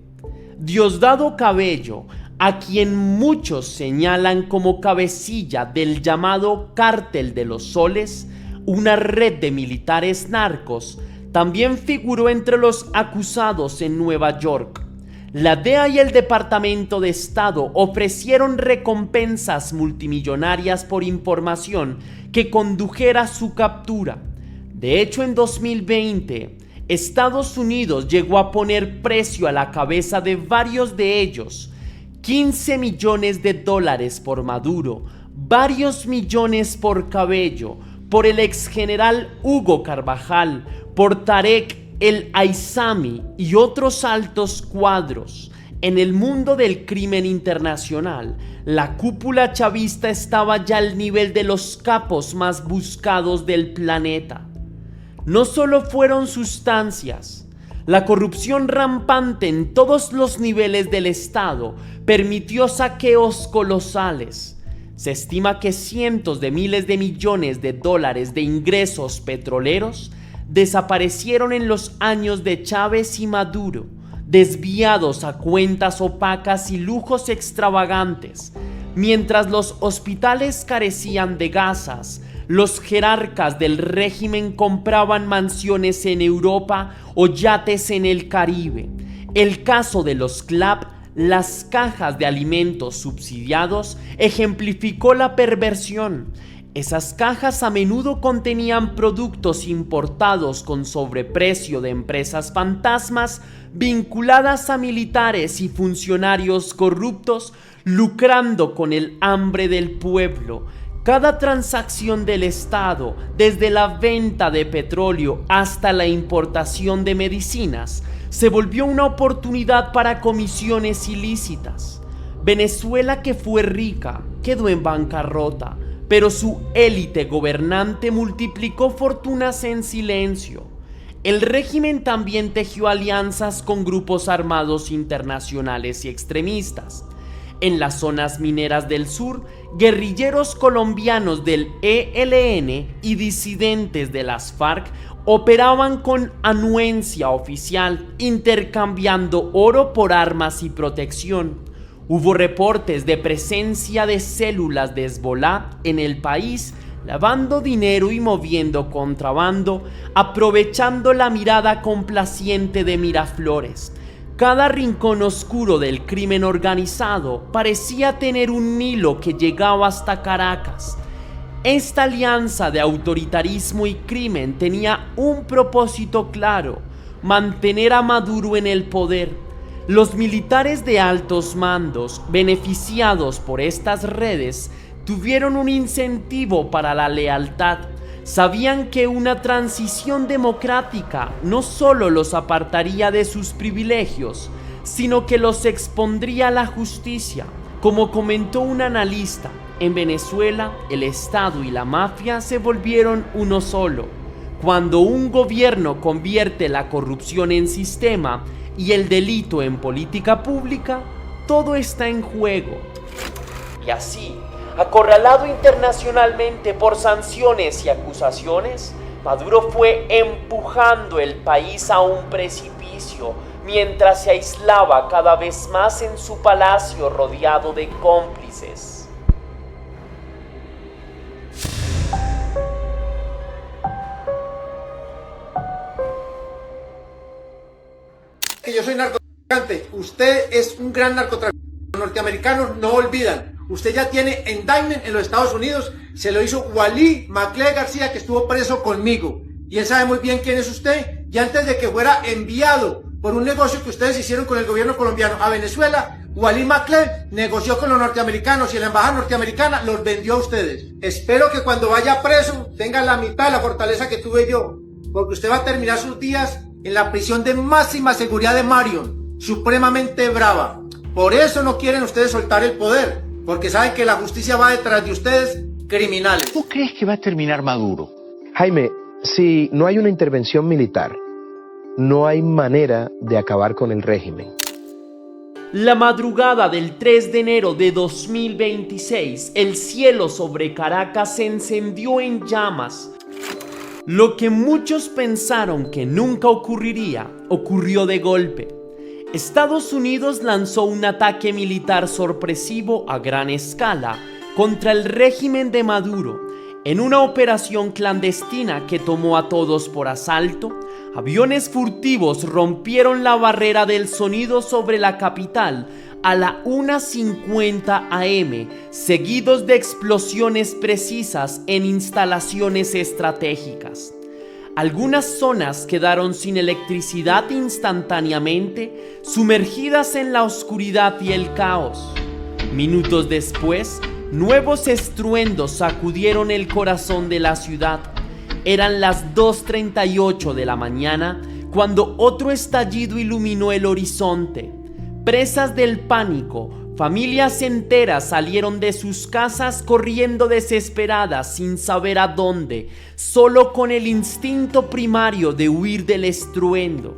Speaker 3: Diosdado Cabello, a quien muchos señalan como cabecilla del llamado Cártel de los Soles, una red de militares narcos, también figuró entre los acusados en Nueva York. La DEA y el Departamento de Estado ofrecieron recompensas multimillonarias por información que condujera a su captura. De hecho, en 2020, Estados Unidos llegó a poner precio a la cabeza de varios de ellos: $15 millones por Maduro, varios millones por Cabello, por el exgeneral Hugo Carvajal, por Tarek el Aissami y otros altos cuadros. En el mundo del crimen internacional, la cúpula chavista estaba ya al nivel de los capos más buscados del planeta. No solo fueron sustancias, la corrupción rampante en todos los niveles del Estado permitió saqueos colosales. Se estima que cientos de miles de millones de dólares de ingresos petroleros desaparecieron en los años de Chávez y Maduro, desviados a cuentas opacas y lujos extravagantes. Mientras los hospitales carecían de gasas, los jerarcas del régimen compraban mansiones en Europa o yates en el Caribe. El caso de los CLAP, las cajas de alimentos subsidiados, ejemplificó la perversión. Esas cajas a menudo contenían productos importados con sobreprecio de empresas fantasmas vinculadas a militares y funcionarios corruptos, lucrando con el hambre del pueblo. Cada transacción del Estado, desde la venta de petróleo hasta la importación de medicinas, se volvió una oportunidad para comisiones ilícitas. Venezuela, que fue rica, quedó en bancarrota, pero su élite gobernante multiplicó fortunas en silencio. El régimen también tejió alianzas con grupos armados internacionales y extremistas. En las zonas mineras del sur, guerrilleros colombianos del ELN y disidentes de las FARC operaban con anuencia oficial, intercambiando oro por armas y protección. Hubo reportes de presencia de células de Hezbolá en el país, lavando dinero y moviendo contrabando, aprovechando la mirada complaciente de Miraflores. Cada rincón oscuro del crimen organizado parecía tener un hilo que llegaba hasta Caracas. Esta alianza de autoritarismo y crimen tenía un propósito claro: mantener a Maduro en el poder. Los militares de altos mandos, beneficiados por estas redes, tuvieron un incentivo para la lealtad. Sabían que una transición democrática no solo los apartaría de sus privilegios, sino que los expondría a la justicia. Como comentó un analista, en Venezuela el Estado y la mafia se volvieron uno solo. Cuando un gobierno convierte la corrupción en sistema y el delito en política pública, todo está en juego.
Speaker 2: Y así, Acorralado internacionalmente por sanciones y acusaciones, Maduro fue empujando el país a un precipicio mientras se aislaba cada vez más en su palacio rodeado de cómplices.
Speaker 5: Que yo soy narcotraficante, usted es un gran narcotraficante, los norteamericanos no olvidan. Usted ya tiene indictment en los Estados Unidos, se lo hizo Walid Maclé García, que estuvo preso conmigo. Y él sabe muy bien quién es usted. Y antes de que fuera enviado por un negocio que ustedes hicieron con el gobierno colombiano a Venezuela, Walid Maclé negoció con los norteamericanos y la embajada norteamericana los vendió a ustedes. Espero que cuando vaya preso tenga la mitad de la fortaleza que tuve yo, porque usted va a terminar sus días en la prisión de máxima seguridad de Marion, supremamente brava. Por eso no quieren ustedes soltar el poder, porque saben que la justicia va detrás de ustedes, criminales.
Speaker 6: ¿Cómo crees que va a terminar Maduro?
Speaker 7: Jaime, si no hay una intervención militar, no hay manera de acabar con el régimen.
Speaker 3: La madrugada del 3 de enero de 2026, el cielo sobre Caracas se encendió en llamas. Lo que muchos pensaron que nunca ocurriría, ocurrió de golpe. Estados Unidos lanzó un ataque militar sorpresivo a gran escala contra el régimen de Maduro. En una operación clandestina que tomó a todos por asalto, aviones furtivos rompieron la barrera del sonido sobre la capital a la 1:50 am, seguidos de explosiones precisas en instalaciones estratégicas. Algunas zonas quedaron sin electricidad instantáneamente, sumergidas en la oscuridad y el caos. Minutos después, nuevos estruendos sacudieron el corazón de la ciudad. Eran las 2:38 de la mañana cuando otro estallido iluminó el horizonte. Presas del pánico, familias enteras salieron de sus casas corriendo desesperadas sin saber a dónde, solo con el instinto primario de huir del estruendo.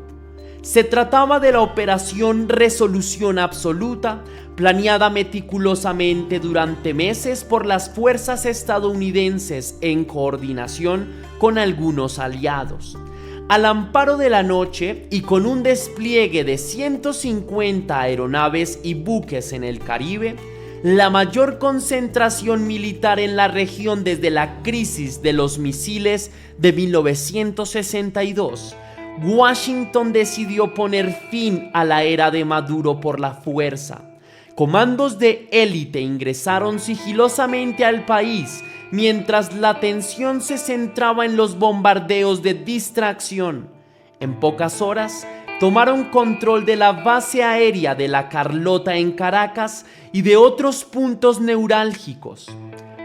Speaker 3: Se trataba de la operación Resolución Absoluta, planeada meticulosamente durante meses por las fuerzas estadounidenses en coordinación con algunos aliados. Al amparo de la noche y con un despliegue de 150 aeronaves y buques en el Caribe, la mayor concentración militar en la región desde la crisis de los misiles de 1962, Washington decidió poner fin a la era de Maduro por la fuerza. Comandos de élite ingresaron sigilosamente al país mientras la atención se centraba en los bombardeos de distracción. En pocas horas, tomaron control de la base aérea de La Carlota en Caracas y de otros puntos neurálgicos.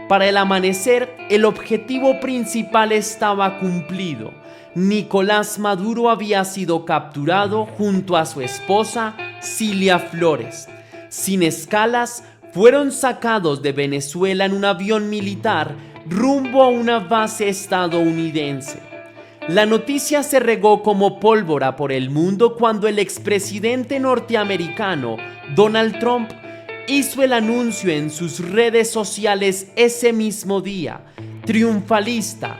Speaker 3: Para el amanecer, el objetivo principal estaba cumplido. Nicolás Maduro había sido capturado junto a su esposa, Cilia Flores. Sin escalas, fueron sacados de Venezuela en un avión militar rumbo a una base estadounidense. La noticia se regó como pólvora por el mundo cuando el expresidente norteamericano Donald Trump hizo el anuncio en sus redes sociales ese mismo día. Triunfalista,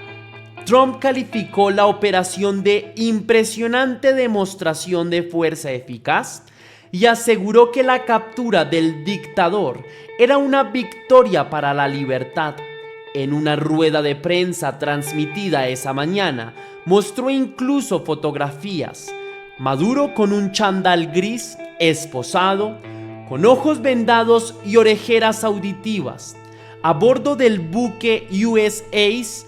Speaker 3: Trump calificó la operación de impresionante demostración de fuerza eficaz y aseguró que la captura del dictador era una victoria para la libertad. En una rueda de prensa transmitida esa mañana, mostró incluso fotografías. Maduro con un chándal gris, esposado, con ojos vendados y orejeras auditivas, a bordo del buque US Ace,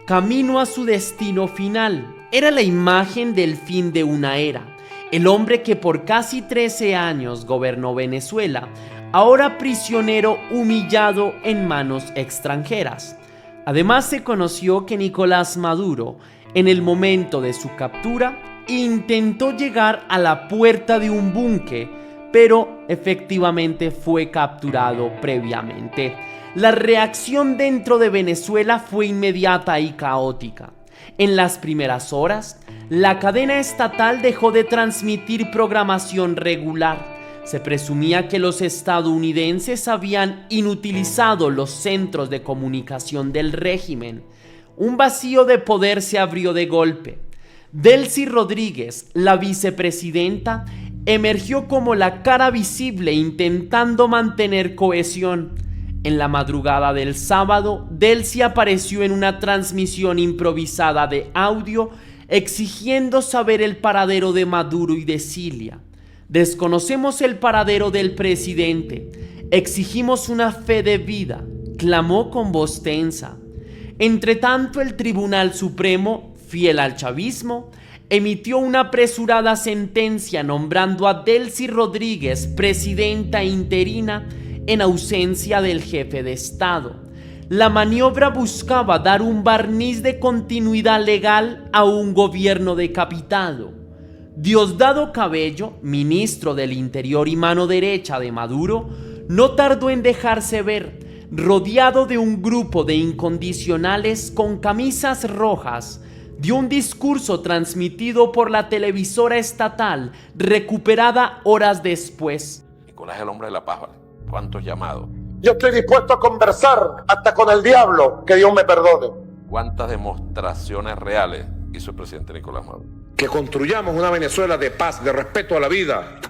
Speaker 3: camino a su destino final. Era la imagen del fin de una era. El hombre que por casi 13 años gobernó Venezuela, ahora prisionero humillado en manos extranjeras. Además se conoció que Nicolás Maduro, en el momento de su captura, intentó llegar a la puerta de un búnker, pero efectivamente fue capturado previamente. La reacción dentro de Venezuela fue inmediata y caótica. En las primeras horas, la cadena estatal dejó de transmitir programación regular. Se presumía que los estadounidenses habían inutilizado los centros de comunicación del régimen. Un vacío de poder se abrió de golpe. Delcy Rodríguez, la vicepresidenta, emergió como la cara visible intentando mantener cohesión. En la madrugada del sábado, Delcy apareció en una transmisión improvisada de audio exigiendo saber el paradero de Maduro y de Cilia. Desconocemos el paradero del presidente. Exigimos una fe de vida, clamó con voz tensa. Entretanto, el Tribunal Supremo, fiel al chavismo, emitió una apresurada sentencia nombrando a Delcy Rodríguez presidenta interina en ausencia del jefe de Estado. La maniobra buscaba dar un barniz de continuidad legal a un gobierno decapitado. Diosdado Cabello, ministro del Interior y mano derecha de Maduro, no tardó en dejarse ver, rodeado de un grupo de incondicionales con camisas rojas. Dio un discurso transmitido por la televisora estatal, recuperada horas después.
Speaker 8: Nicolás es el hombre de la paz, ¿vale? ¿Cuántos llamados?
Speaker 9: Yo estoy dispuesto a conversar hasta con el diablo, que Dios me perdone.
Speaker 8: ¿Cuántas demostraciones reales hizo el presidente Nicolás Maduro?
Speaker 9: Que construyamos una Venezuela de paz, de respeto a la vida.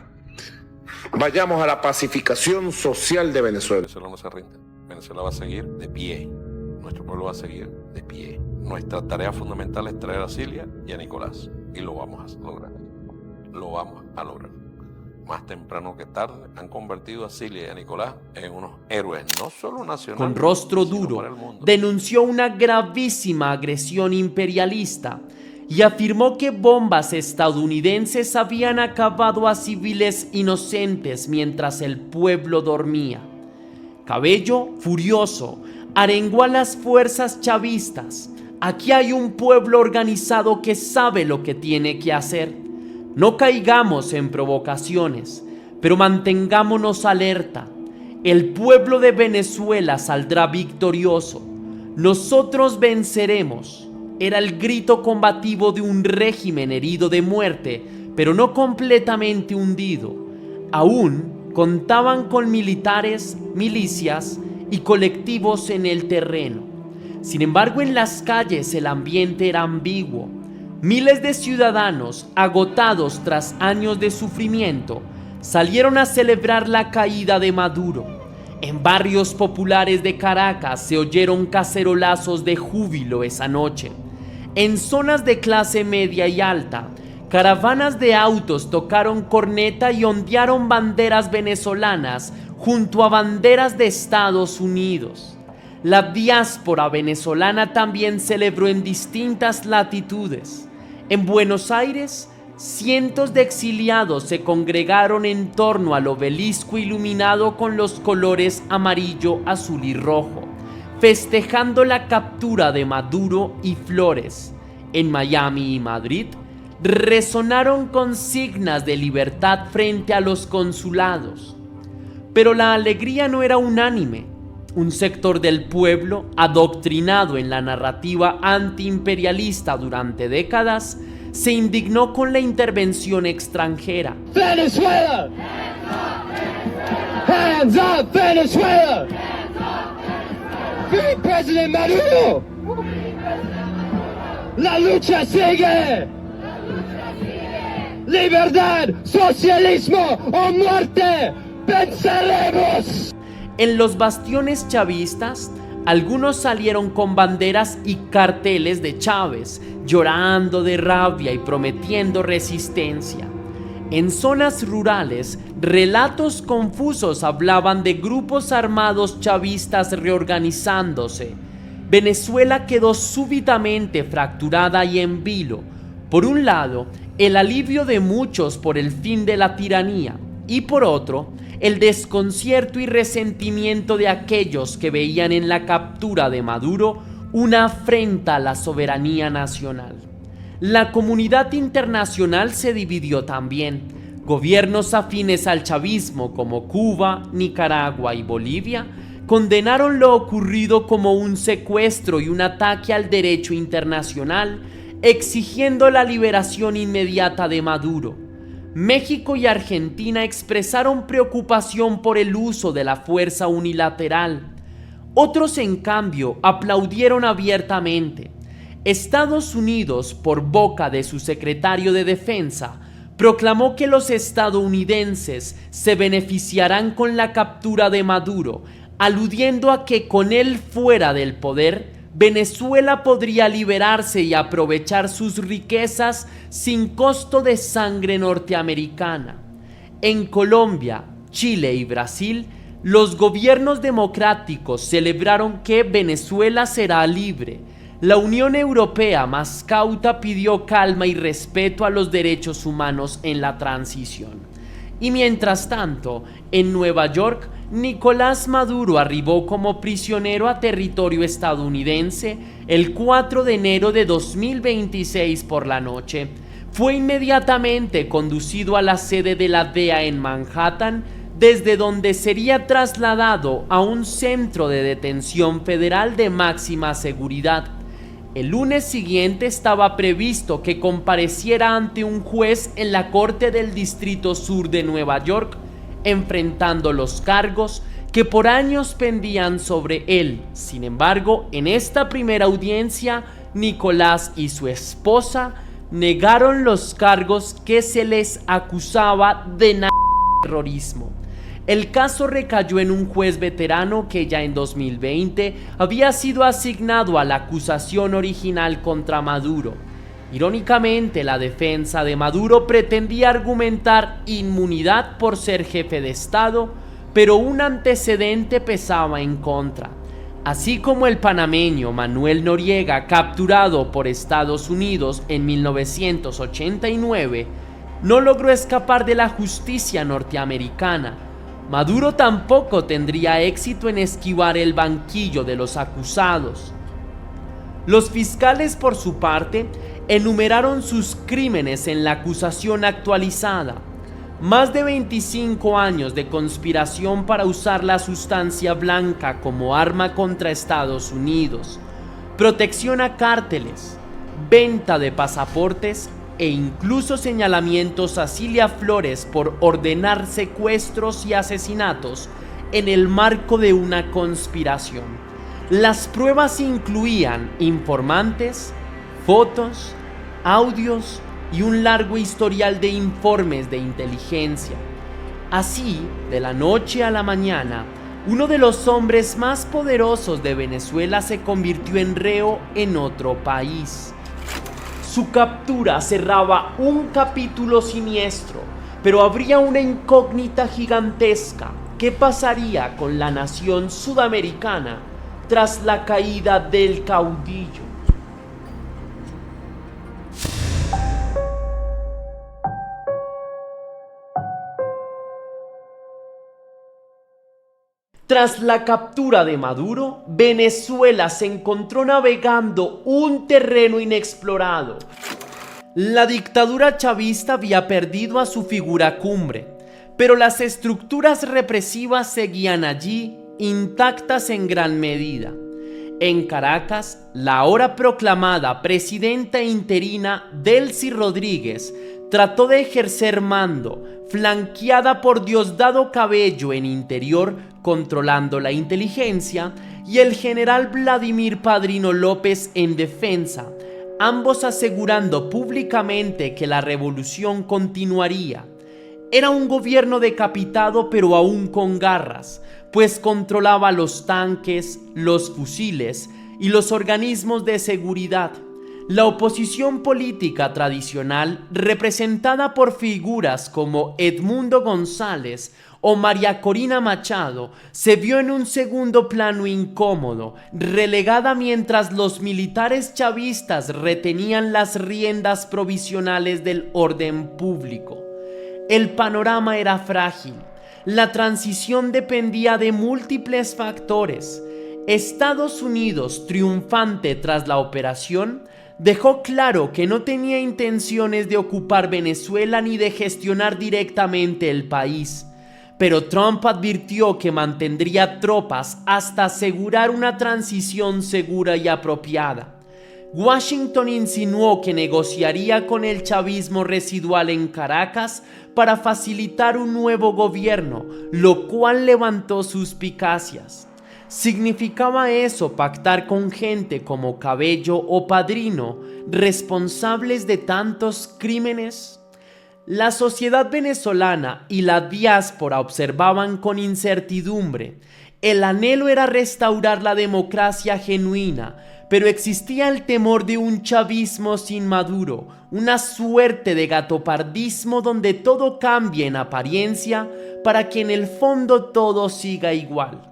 Speaker 9: Vayamos a la pacificación social de Venezuela.
Speaker 8: Venezuela no se rinde. Venezuela va a seguir de pie. Nuestro pueblo va a seguir de pie. Nuestra tarea fundamental es traer a Cilia y a Nicolás. Y lo vamos a lograr. Lo vamos a lograr. Más temprano que tarde han convertido a Cilia y a Nicolás en unos héroes, no solo nacionales.
Speaker 3: Con rostro duro, denunció una gravísima agresión imperialista y afirmó que bombas estadounidenses habían acabado a civiles inocentes mientras el pueblo dormía. Cabello, furioso, arengó a las fuerzas chavistas. Aquí hay un pueblo organizado que sabe lo que tiene que hacer. No caigamos en provocaciones, pero mantengámonos alerta. El pueblo de Venezuela saldrá victorioso. Nosotros venceremos. Era el grito combativo de un régimen herido de muerte, pero no completamente hundido. Aún contaban con militares, milicias y colectivos en el terreno. Sin embargo, en las calles el ambiente era ambiguo. Miles de ciudadanos, agotados tras años de sufrimiento, salieron a celebrar la caída de Maduro. En barrios populares de Caracas se oyeron cacerolazos de júbilo esa noche. En zonas de clase media y alta, caravanas de autos tocaron corneta y ondearon banderas venezolanas junto a banderas de Estados Unidos. La diáspora venezolana también celebró en distintas latitudes. En Buenos Aires, cientos de exiliados se congregaron en torno al obelisco iluminado con los colores amarillo, azul y rojo, festejando la captura de Maduro y Flores. En Miami y Madrid, resonaron consignas de libertad frente a los consulados. Pero la alegría no era unánime. Un sector del pueblo, adoctrinado en la narrativa antiimperialista durante décadas, se indignó con la intervención extranjera.
Speaker 10: ¡Venezuela! ¡Hands up, Venezuela! ¡Free President Maduro! ¡La lucha sigue! ¡Libertad, socialismo o muerte! ¡Venceremos!
Speaker 3: En los bastiones chavistas, algunos salieron con banderas y carteles de Chávez, llorando de rabia y prometiendo resistencia. En zonas rurales, relatos confusos hablaban de grupos armados chavistas reorganizándose. Venezuela quedó súbitamente fracturada y en vilo. Por un lado, el alivio de muchos por el fin de la tiranía, y por otro, el desconcierto y resentimiento de aquellos que veían en la captura de Maduro una afrenta a la soberanía nacional. La comunidad internacional se dividió también. Gobiernos afines al chavismo como Cuba, Nicaragua y Bolivia condenaron lo ocurrido como un secuestro y un ataque al derecho internacional, exigiendo la liberación inmediata de Maduro. México y Argentina expresaron preocupación por el uso de la fuerza unilateral. Otros, en cambio, aplaudieron abiertamente. Estados Unidos, por boca de su secretario de Defensa, proclamó que los estadounidenses se beneficiarán con la captura de Maduro, aludiendo a que con él fuera del poder, Venezuela podría liberarse y aprovechar sus riquezas sin costo de sangre norteamericana. En Colombia, Chile y Brasil, los gobiernos democráticos celebraron que Venezuela será libre. La Unión Europea, más cauta, pidió calma y respeto a los derechos humanos en la transición. Y mientras tanto, en Nueva York, Nicolás Maduro arribó como prisionero a territorio estadounidense el 4 de enero de 2026 por la noche. Fue inmediatamente conducido a la sede de la DEA en Manhattan, desde donde sería trasladado a un centro de detención federal de máxima seguridad. El lunes siguiente estaba previsto que compareciera ante un juez en la Corte del Distrito Sur de Nueva York, enfrentando los cargos que por años pendían sobre él. Sin embargo, en esta primera audiencia, Nicolás y su esposa negaron los cargos que se les acusaba de terrorismo. El caso recayó en un juez veterano que ya en 2020 había sido asignado a la acusación original contra Maduro. Irónicamente, la defensa de Maduro pretendía argumentar inmunidad por ser jefe de Estado, pero un antecedente pesaba en contra. Así como el panameño Manuel Noriega, capturado por Estados Unidos en 1989, no logró escapar de la justicia norteamericana, Maduro tampoco tendría éxito en esquivar el banquillo de los acusados. Los fiscales, por su parte, enumeraron sus crímenes en la acusación actualizada: más de 25 años de conspiración para usar la sustancia blanca como arma contra Estados Unidos, protección a cárteles, venta de pasaportes e incluso señalamientos a Cilia Flores por ordenar secuestros y asesinatos en el marco de una conspiración. Las pruebas incluían informantes, fotos, audios y un largo historial de informes de inteligencia. Así, de la noche a la mañana, uno de los hombres más poderosos de Venezuela se convirtió en reo en otro país. Su captura cerraba un capítulo siniestro, pero habría una incógnita gigantesca. ¿Qué pasaría con la nación sudamericana tras la caída del caudillo? Tras la captura de Maduro, Venezuela se encontró navegando un terreno inexplorado. La dictadura chavista había perdido a su figura cumbre, pero las estructuras represivas seguían allí, intactas en gran medida. En Caracas, la ahora proclamada presidenta interina Delcy Rodríguez trató de ejercer mando, flanqueada por Diosdado Cabello en interior, controlando la inteligencia, y el general Vladimir Padrino López en defensa, ambos asegurando públicamente que la revolución continuaría. Era un gobierno decapitado, pero aún con garras, pues controlaba los tanques, los fusiles y los organismos de seguridad. La oposición política tradicional, representada por figuras como Edmundo González o María Corina Machado, se vio en un segundo plano incómodo, relegada mientras los militares chavistas retenían las riendas provisionales del orden público. El panorama era frágil. La transición dependía de múltiples factores. Estados Unidos, triunfante tras la operación, dejó claro que no tenía intenciones de ocupar Venezuela ni de gestionar directamente el país. Pero Trump advirtió que mantendría tropas hasta asegurar una transición segura y apropiada. Washington insinuó que negociaría con el chavismo residual en Caracas para facilitar un nuevo gobierno, lo cual levantó suspicacias. ¿Significaba eso pactar con gente como Cabello o Padrino, responsables de tantos crímenes? La sociedad venezolana y la diáspora observaban con incertidumbre. El anhelo era restaurar la democracia genuina, pero existía el temor de un chavismo sin Maduro, una suerte de gatopardismo donde todo cambie en apariencia para que en el fondo todo siga igual.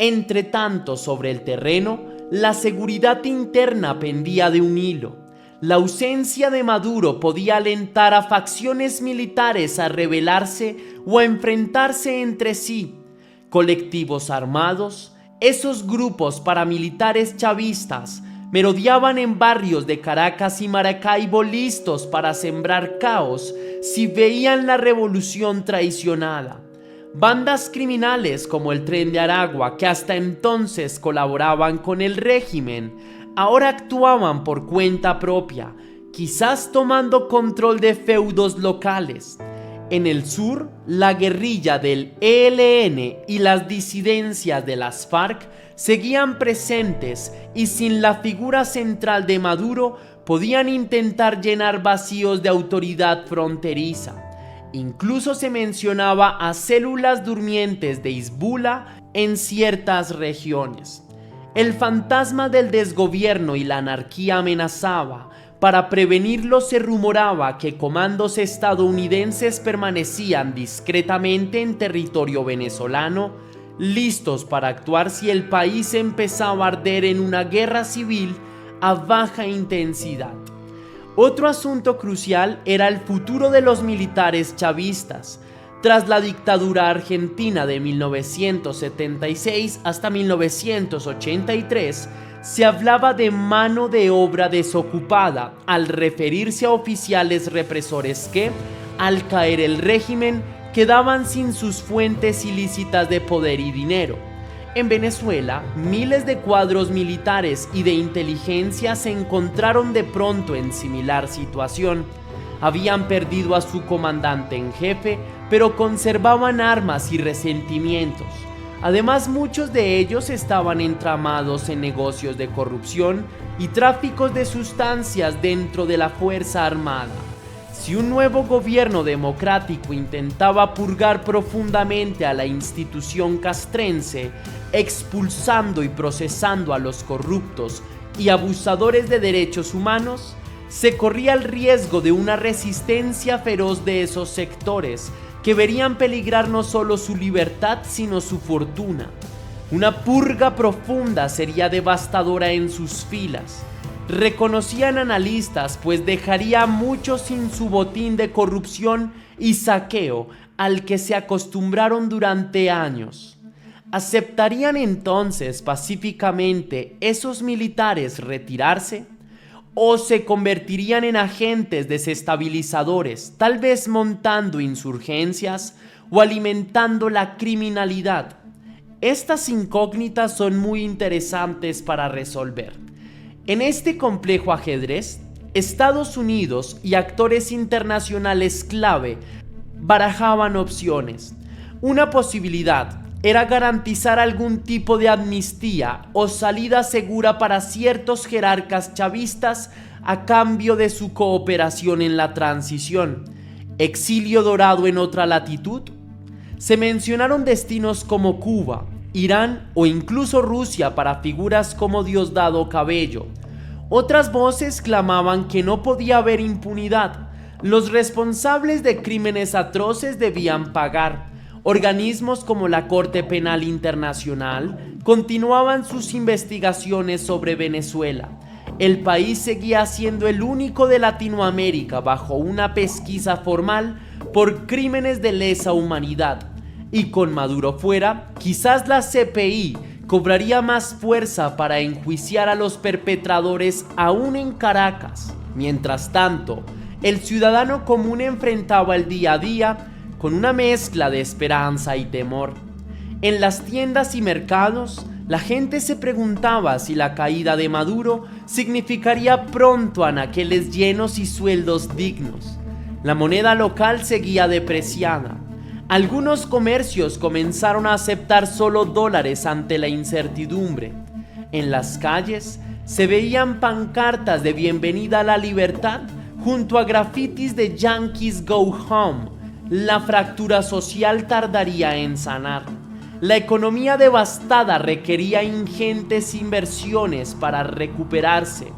Speaker 3: Entre tanto, sobre el terreno, la seguridad interna pendía de un hilo. La ausencia de Maduro podía alentar a facciones militares a rebelarse o a enfrentarse entre sí. Colectivos armados, esos grupos paramilitares chavistas, merodeaban en barrios de Caracas y Maracaibo listos para sembrar caos si veían la revolución traicionada. Bandas criminales como el Tren de Aragua, que hasta entonces colaboraban con el régimen, ahora actuaban por cuenta propia, quizás tomando control de feudos locales. En el sur, la guerrilla del ELN y las disidencias de las FARC seguían presentes y sin la figura central de Maduro podían intentar llenar vacíos de autoridad fronteriza. Incluso se mencionaba a células durmientes de Hizbullah en ciertas regiones. El fantasma del desgobierno y la anarquía amenazaba. Para prevenirlo se rumoraba que comandos estadounidenses permanecían discretamente en territorio venezolano, listos para actuar si el país empezaba a arder en una guerra civil a baja intensidad. Otro asunto crucial era el futuro de los militares chavistas. Tras la dictadura argentina de 1976 hasta 1983, se hablaba de mano de obra desocupada al referirse a oficiales represores que, al caer el régimen, quedaban sin sus fuentes ilícitas de poder y dinero. En Venezuela, miles de cuadros militares y de inteligencia se encontraron de pronto en similar situación. Habían perdido a su comandante en jefe, pero conservaban armas y resentimientos. Además, muchos de ellos estaban entramados en negocios de corrupción y tráficos de sustancias dentro de la Fuerza Armada. Si un nuevo gobierno democrático intentaba purgar profundamente a la institución castrense, expulsando y procesando a los corruptos y abusadores de derechos humanos, se corría el riesgo de una resistencia feroz de esos sectores que verían peligrar no solo su libertad sino su fortuna. Una purga profunda sería devastadora en sus filas. Reconocían analistas, pues dejaría a muchos sin su botín de corrupción y saqueo al que se acostumbraron durante años. ¿Aceptarían entonces pacíficamente esos militares retirarse? ¿O se convertirían en agentes desestabilizadores, tal vez montando insurgencias o alimentando la criminalidad? Estas incógnitas son muy interesantes para resolver. En este complejo ajedrez, Estados Unidos y actores internacionales clave barajaban opciones. Una posibilidad era garantizar algún tipo de amnistía o salida segura para ciertos jerarcas chavistas a cambio de su cooperación en la transición. ¿Exilio dorado en otra latitud? Se mencionaron destinos como Cuba, Irán o incluso Rusia para figuras como Diosdado Cabello. Otras voces clamaban que no podía haber impunidad. Los responsables de crímenes atroces debían pagar. Organismos como la Corte Penal Internacional continuaban sus investigaciones sobre Venezuela. El país seguía siendo el único de Latinoamérica bajo una pesquisa formal por crímenes de lesa humanidad. Y con Maduro fuera, quizás la CPI cobraría más fuerza para enjuiciar a los perpetradores aún en Caracas. Mientras tanto, el ciudadano común enfrentaba el día a día con una mezcla de esperanza y temor. En las tiendas y mercados, La gente se preguntaba si la caída de Maduro significaría pronto anaqueles llenos y sueldos dignos. La moneda local seguía depreciada. Algunos comercios comenzaron a aceptar solo dólares ante la incertidumbre. En las calles se veían pancartas de bienvenida a la libertad junto a grafitis de Yankees Go Home. La fractura social tardaría en sanar. La economía devastada requería ingentes inversiones para recuperarse.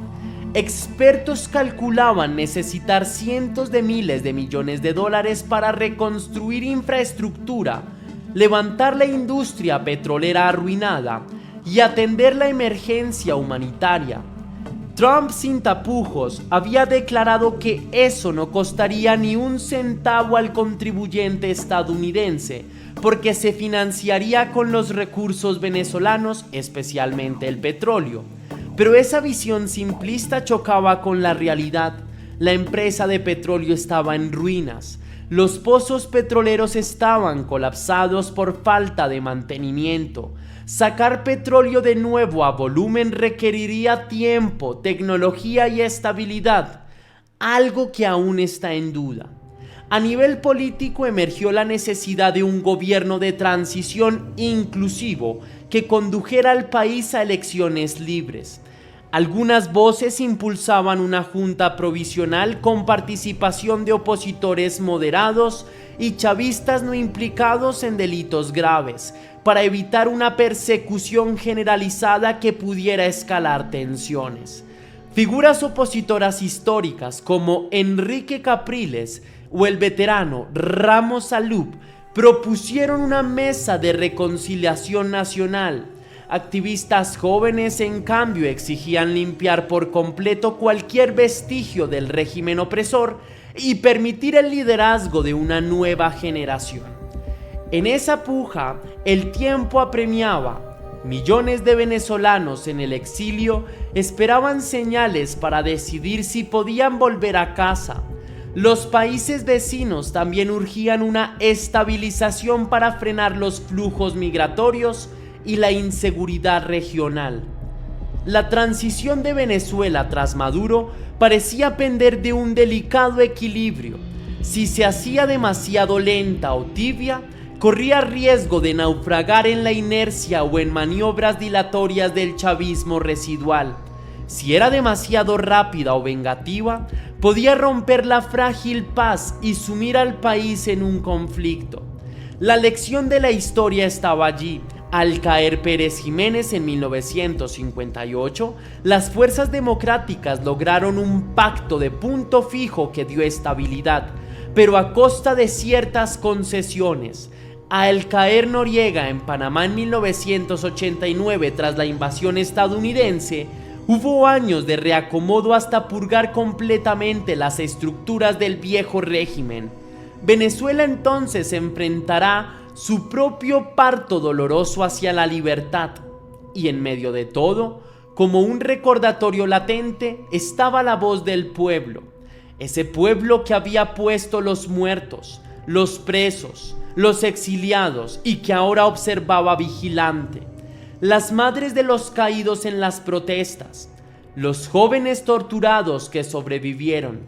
Speaker 3: Expertos calculaban necesitar cientos de miles de millones de dólares para reconstruir infraestructura, levantar la industria petrolera arruinada y atender la emergencia humanitaria. Trump, sin tapujos, había declarado que eso no costaría ni un centavo al contribuyente estadounidense, porque se financiaría con los recursos venezolanos, especialmente el petróleo. Pero esa visión simplista chocaba con la realidad. La empresa de petróleo estaba en ruinas. Los pozos petroleros estaban colapsados por falta de mantenimiento. Sacar petróleo de nuevo a volumen requeriría tiempo, tecnología y estabilidad, algo que aún está en duda. A nivel político emergió la necesidad de un gobierno de transición inclusivo que condujera al país a elecciones libres. Algunas voces impulsaban una junta provisional con participación de opositores moderados y chavistas no implicados en delitos graves, para evitar una persecución generalizada que pudiera escalar tensiones. Figuras opositoras históricas como Enrique Capriles o el veterano Ramos Alup propusieron una mesa de reconciliación nacional. Activistas jóvenes, en cambio, exigían limpiar por completo cualquier vestigio del régimen opresor y permitir el liderazgo de una nueva generación. En esa puja, el tiempo apremiaba. Millones de venezolanos en el exilio esperaban señales para decidir si podían volver a casa. Los países vecinos también urgían una estabilización para frenar los flujos migratorios y la inseguridad regional. La transición de Venezuela tras Maduro parecía pender de un delicado equilibrio. Si se hacía demasiado lenta o tibia, corría riesgo de naufragar en la inercia o en maniobras dilatorias del chavismo residual. Si era demasiado rápida o vengativa, podía romper la frágil paz y sumir al país en un conflicto. La lección de la historia estaba allí. Al caer Pérez Jiménez en 1958, las fuerzas democráticas lograron un pacto de punto fijo que dio estabilidad, pero a costa de ciertas concesiones. Al caer Noriega en Panamá en 1989 tras la invasión estadounidense, hubo años de reacomodo hasta purgar completamente las estructuras del viejo régimen. Venezuela entonces enfrentará su propio parto doloroso hacia la libertad, y en medio de todo, como un recordatorio latente, estaba la voz del pueblo, ese pueblo que había puesto los muertos, los presos, los exiliados y que ahora observaba vigilante, las madres de los caídos en las protestas, los jóvenes torturados que sobrevivieron,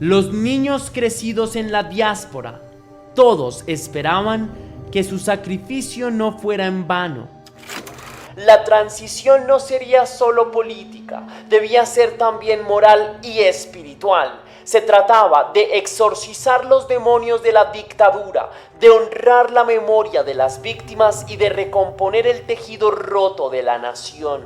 Speaker 3: los niños crecidos en la diáspora. Todos esperaban que su sacrificio no fuera en vano.
Speaker 2: La transición no sería solo política, debía ser también moral y espiritual. Se trataba de exorcizar los demonios de la dictadura, de honrar la memoria de las víctimas y de recomponer el tejido roto de la nación.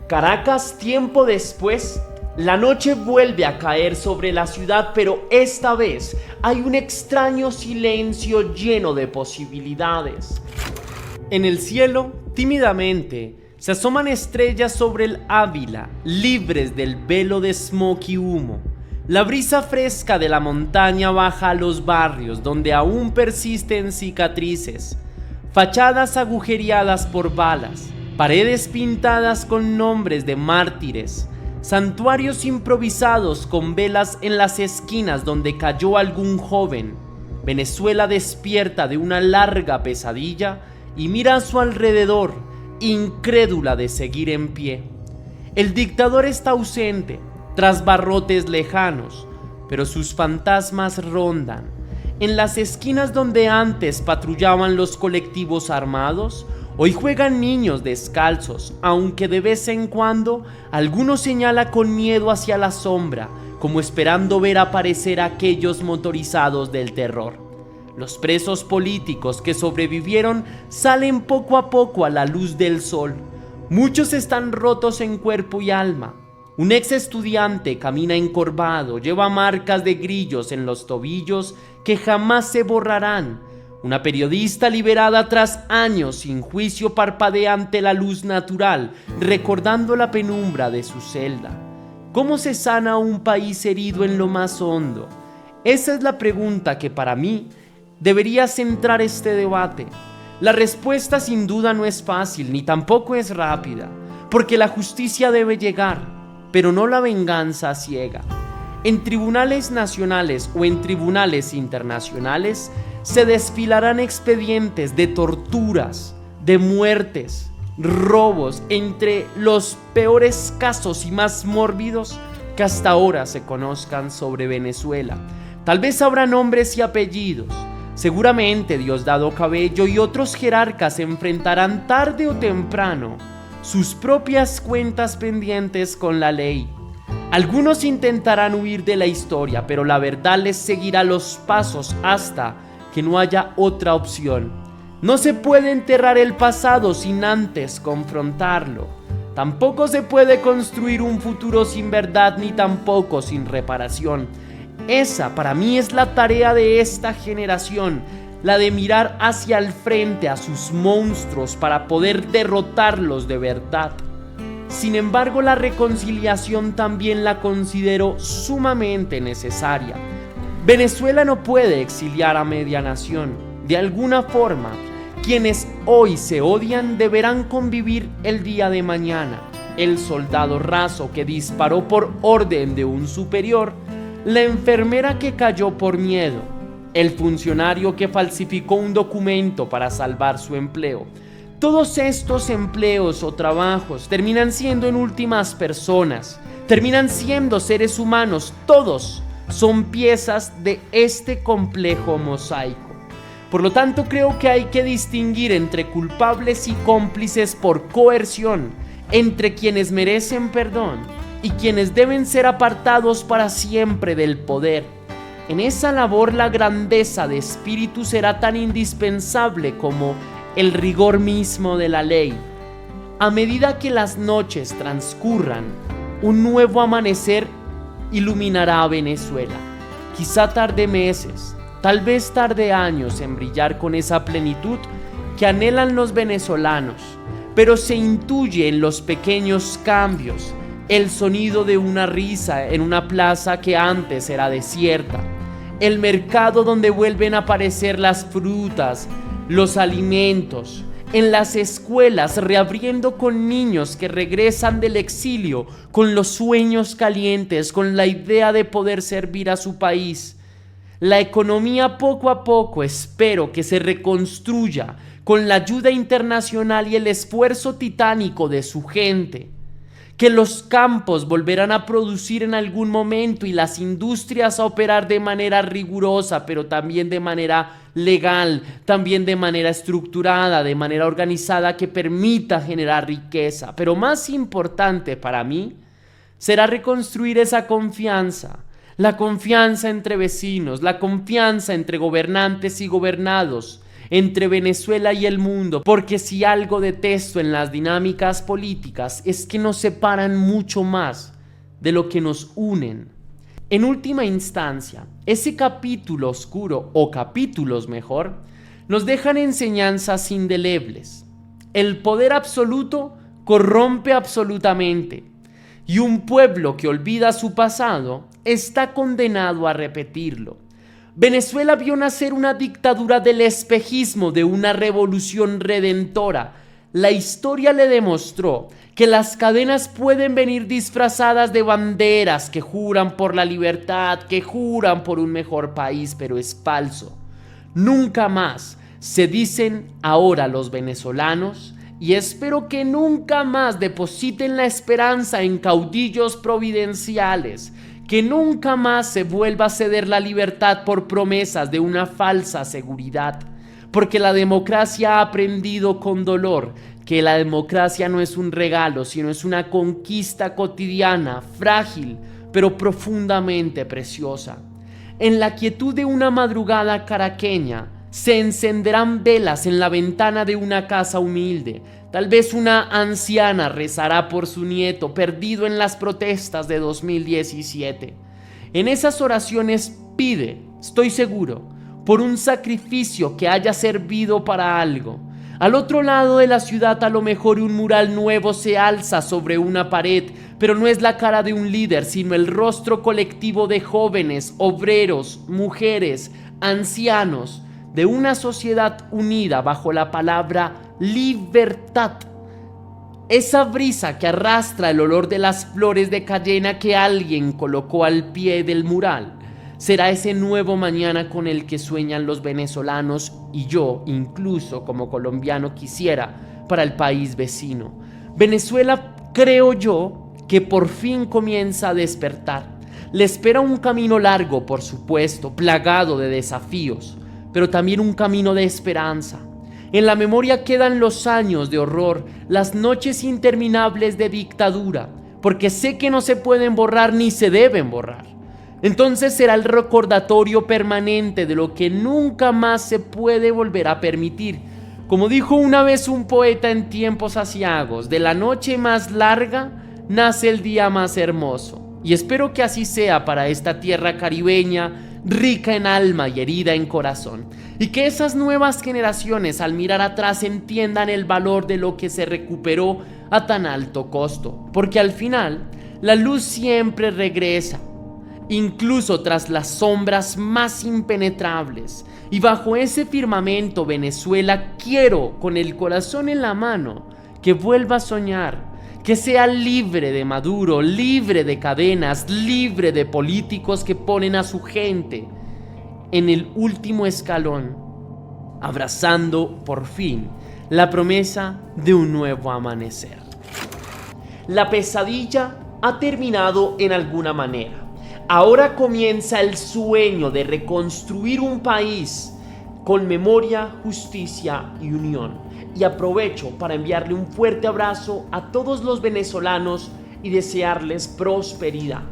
Speaker 3: Caracas, tiempo después, la noche vuelve a caer sobre la ciudad, pero esta vez hay un extraño silencio lleno de posibilidades. En el cielo, tímidamente, se asoman estrellas sobre el Ávila, libres del velo de smog y humo. La brisa fresca de la montaña baja a los barrios donde aún persisten cicatrices, fachadas agujereadas por balas, paredes pintadas con nombres de mártires, santuarios improvisados con velas en las esquinas donde cayó algún joven. Venezuela despierta de una larga pesadilla y mira a su alrededor, incrédula de seguir en pie. El dictador está ausente, tras barrotes lejanos, pero sus fantasmas rondan. En las esquinas donde antes patrullaban los colectivos armados, hoy juegan niños descalzos, aunque de vez en cuando alguno señala con miedo hacia la sombra, como esperando ver aparecer a aquellos motorizados del terror. Los presos políticos que sobrevivieron salen poco a poco a la luz del sol. Muchos están rotos en cuerpo y alma. Un ex estudiante camina encorvado, lleva marcas de grillos en los tobillos que jamás se borrarán. Una periodista liberada tras años sin juicio parpadea ante la luz natural, recordando la penumbra de su celda. ¿Cómo se sana un país herido en lo más hondo? Esa es la pregunta que para mí debería centrar este debate. La respuesta sin duda no es fácil ni tampoco es rápida, porque la justicia debe llegar, pero no la venganza ciega. En tribunales nacionales o en tribunales internacionales se desfilarán expedientes de torturas, de muertes, robos, entre los peores casos y más mórbidos que hasta ahora se conozcan sobre Venezuela. Tal vez habrá nombres y apellidos. Seguramente Diosdado Cabello y otros jerarcas enfrentarán tarde o temprano sus propias cuentas pendientes con la ley. Algunos intentarán huir de la historia, pero la verdad les seguirá los pasos hasta que no haya otra opción. No se puede enterrar el pasado sin antes confrontarlo. Tampoco se puede construir un futuro sin verdad ni tampoco sin reparación. Esa para mí es la tarea de esta generación, la de mirar hacia el frente a sus monstruos para poder derrotarlos de verdad. Sin embargo, la reconciliación también la considero sumamente necesaria. Venezuela no puede exiliar a media nación. De alguna forma, quienes hoy se odian deberán convivir el día de mañana. El soldado raso que disparó por orden de un superior, la enfermera que cayó por miedo, el funcionario que falsificó un documento para salvar su empleo. Todos estos empleos o trabajos terminan siendo en últimas personas, terminan siendo seres humanos. Todos son piezas de este complejo mosaico. Por lo tanto, creo que hay que distinguir entre culpables y cómplices por coerción, entre quienes merecen perdón y quienes deben ser apartados para siempre del poder. En esa labor la grandeza de espíritu será tan indispensable como el rigor mismo de la ley. A medida que las noches transcurran, un nuevo amanecer iluminará a Venezuela. Quizá tarde meses, tal vez tarde años en brillar con esa plenitud que anhelan los venezolanos, pero se intuye en los pequeños cambios, el sonido de una risa en una plaza que antes era desierta, el mercado donde vuelven a aparecer las frutas, los alimentos, en las escuelas reabriendo con niños que regresan del exilio con los sueños calientes, con la idea de poder servir a su país. La economía poco a poco espero que se reconstruya con la ayuda internacional y el esfuerzo titánico de su gente. Que los campos volverán a producir en algún momento y las industrias a operar de manera rigurosa, pero también de manera legal, también de manera estructurada, de manera organizada que permita generar riqueza. Pero más importante para mí será reconstruir esa confianza, la confianza entre vecinos, la confianza entre gobernantes y gobernados, entre Venezuela y el mundo, porque si algo detesto en las dinámicas políticas es que nos separan mucho más de lo que nos unen. En última instancia, ese capítulo oscuro, o capítulos mejor, nos dejan enseñanzas indelebles. El poder absoluto corrompe absolutamente, y un pueblo que olvida su pasado está condenado a repetirlo. Venezuela vio nacer una dictadura del espejismo de una revolución redentora. La historia le demostró que las cadenas pueden venir disfrazadas de banderas que juran por la libertad, que juran por un mejor país, pero es falso. Nunca más se dicen ahora los venezolanos, y espero que nunca más depositen la esperanza en caudillos providenciales, que nunca más se vuelva a ceder la libertad por promesas de una falsa seguridad, porque la democracia ha aprendido con dolor que la democracia no es un regalo, sino es una conquista cotidiana, frágil, pero profundamente preciosa. En la quietud de una madrugada caraqueña, se encenderán velas en la ventana de una casa humilde. Tal vez una anciana rezará por su nieto perdido en las protestas de 2017. En esas oraciones pide, estoy seguro, por un sacrificio que haya servido para algo. Al otro lado de la ciudad a lo mejor un mural nuevo se alza sobre una pared, pero no es la cara de un líder, sino el rostro colectivo de jóvenes, obreros, mujeres, ancianos, de una sociedad unida bajo la palabra libertad. Esa brisa que arrastra el olor de las flores de cayena que alguien colocó al pie del mural será ese nuevo mañana con el que sueñan los venezolanos y yo, incluso como colombiano, quisiera para el país vecino. Venezuela, creo yo, que por fin comienza a despertar. Le espera un camino largo, por supuesto, plagado de desafíos, pero también un camino de esperanza. En la memoria quedan los años de horror, las noches interminables de dictadura, porque sé que no se pueden borrar ni se deben borrar. Entonces será el recordatorio permanente de lo que nunca más se puede volver a permitir. Como dijo una vez un poeta en tiempos aciagos, de la noche más larga nace el día más hermoso. Y espero que así sea para esta tierra caribeña, rica en alma y herida en corazón. Y que esas nuevas generaciones al mirar atrás entiendan el valor de lo que se recuperó a tan alto costo. Porque al final, la luz siempre regresa. Incluso tras las sombras más impenetrables. Y bajo ese firmamento, Venezuela, quiero, con el corazón en la mano, que vuelva a soñar, que sea libre de Maduro, libre de cadenas, libre de políticos que ponen a su gente en el último escalón, abrazando por fin la promesa de un nuevo amanecer. La pesadilla ha terminado en alguna manera. Ahora comienza el sueño de reconstruir un país con memoria, justicia y unión. Y aprovecho para enviarle un fuerte abrazo a todos los venezolanos y desearles prosperidad.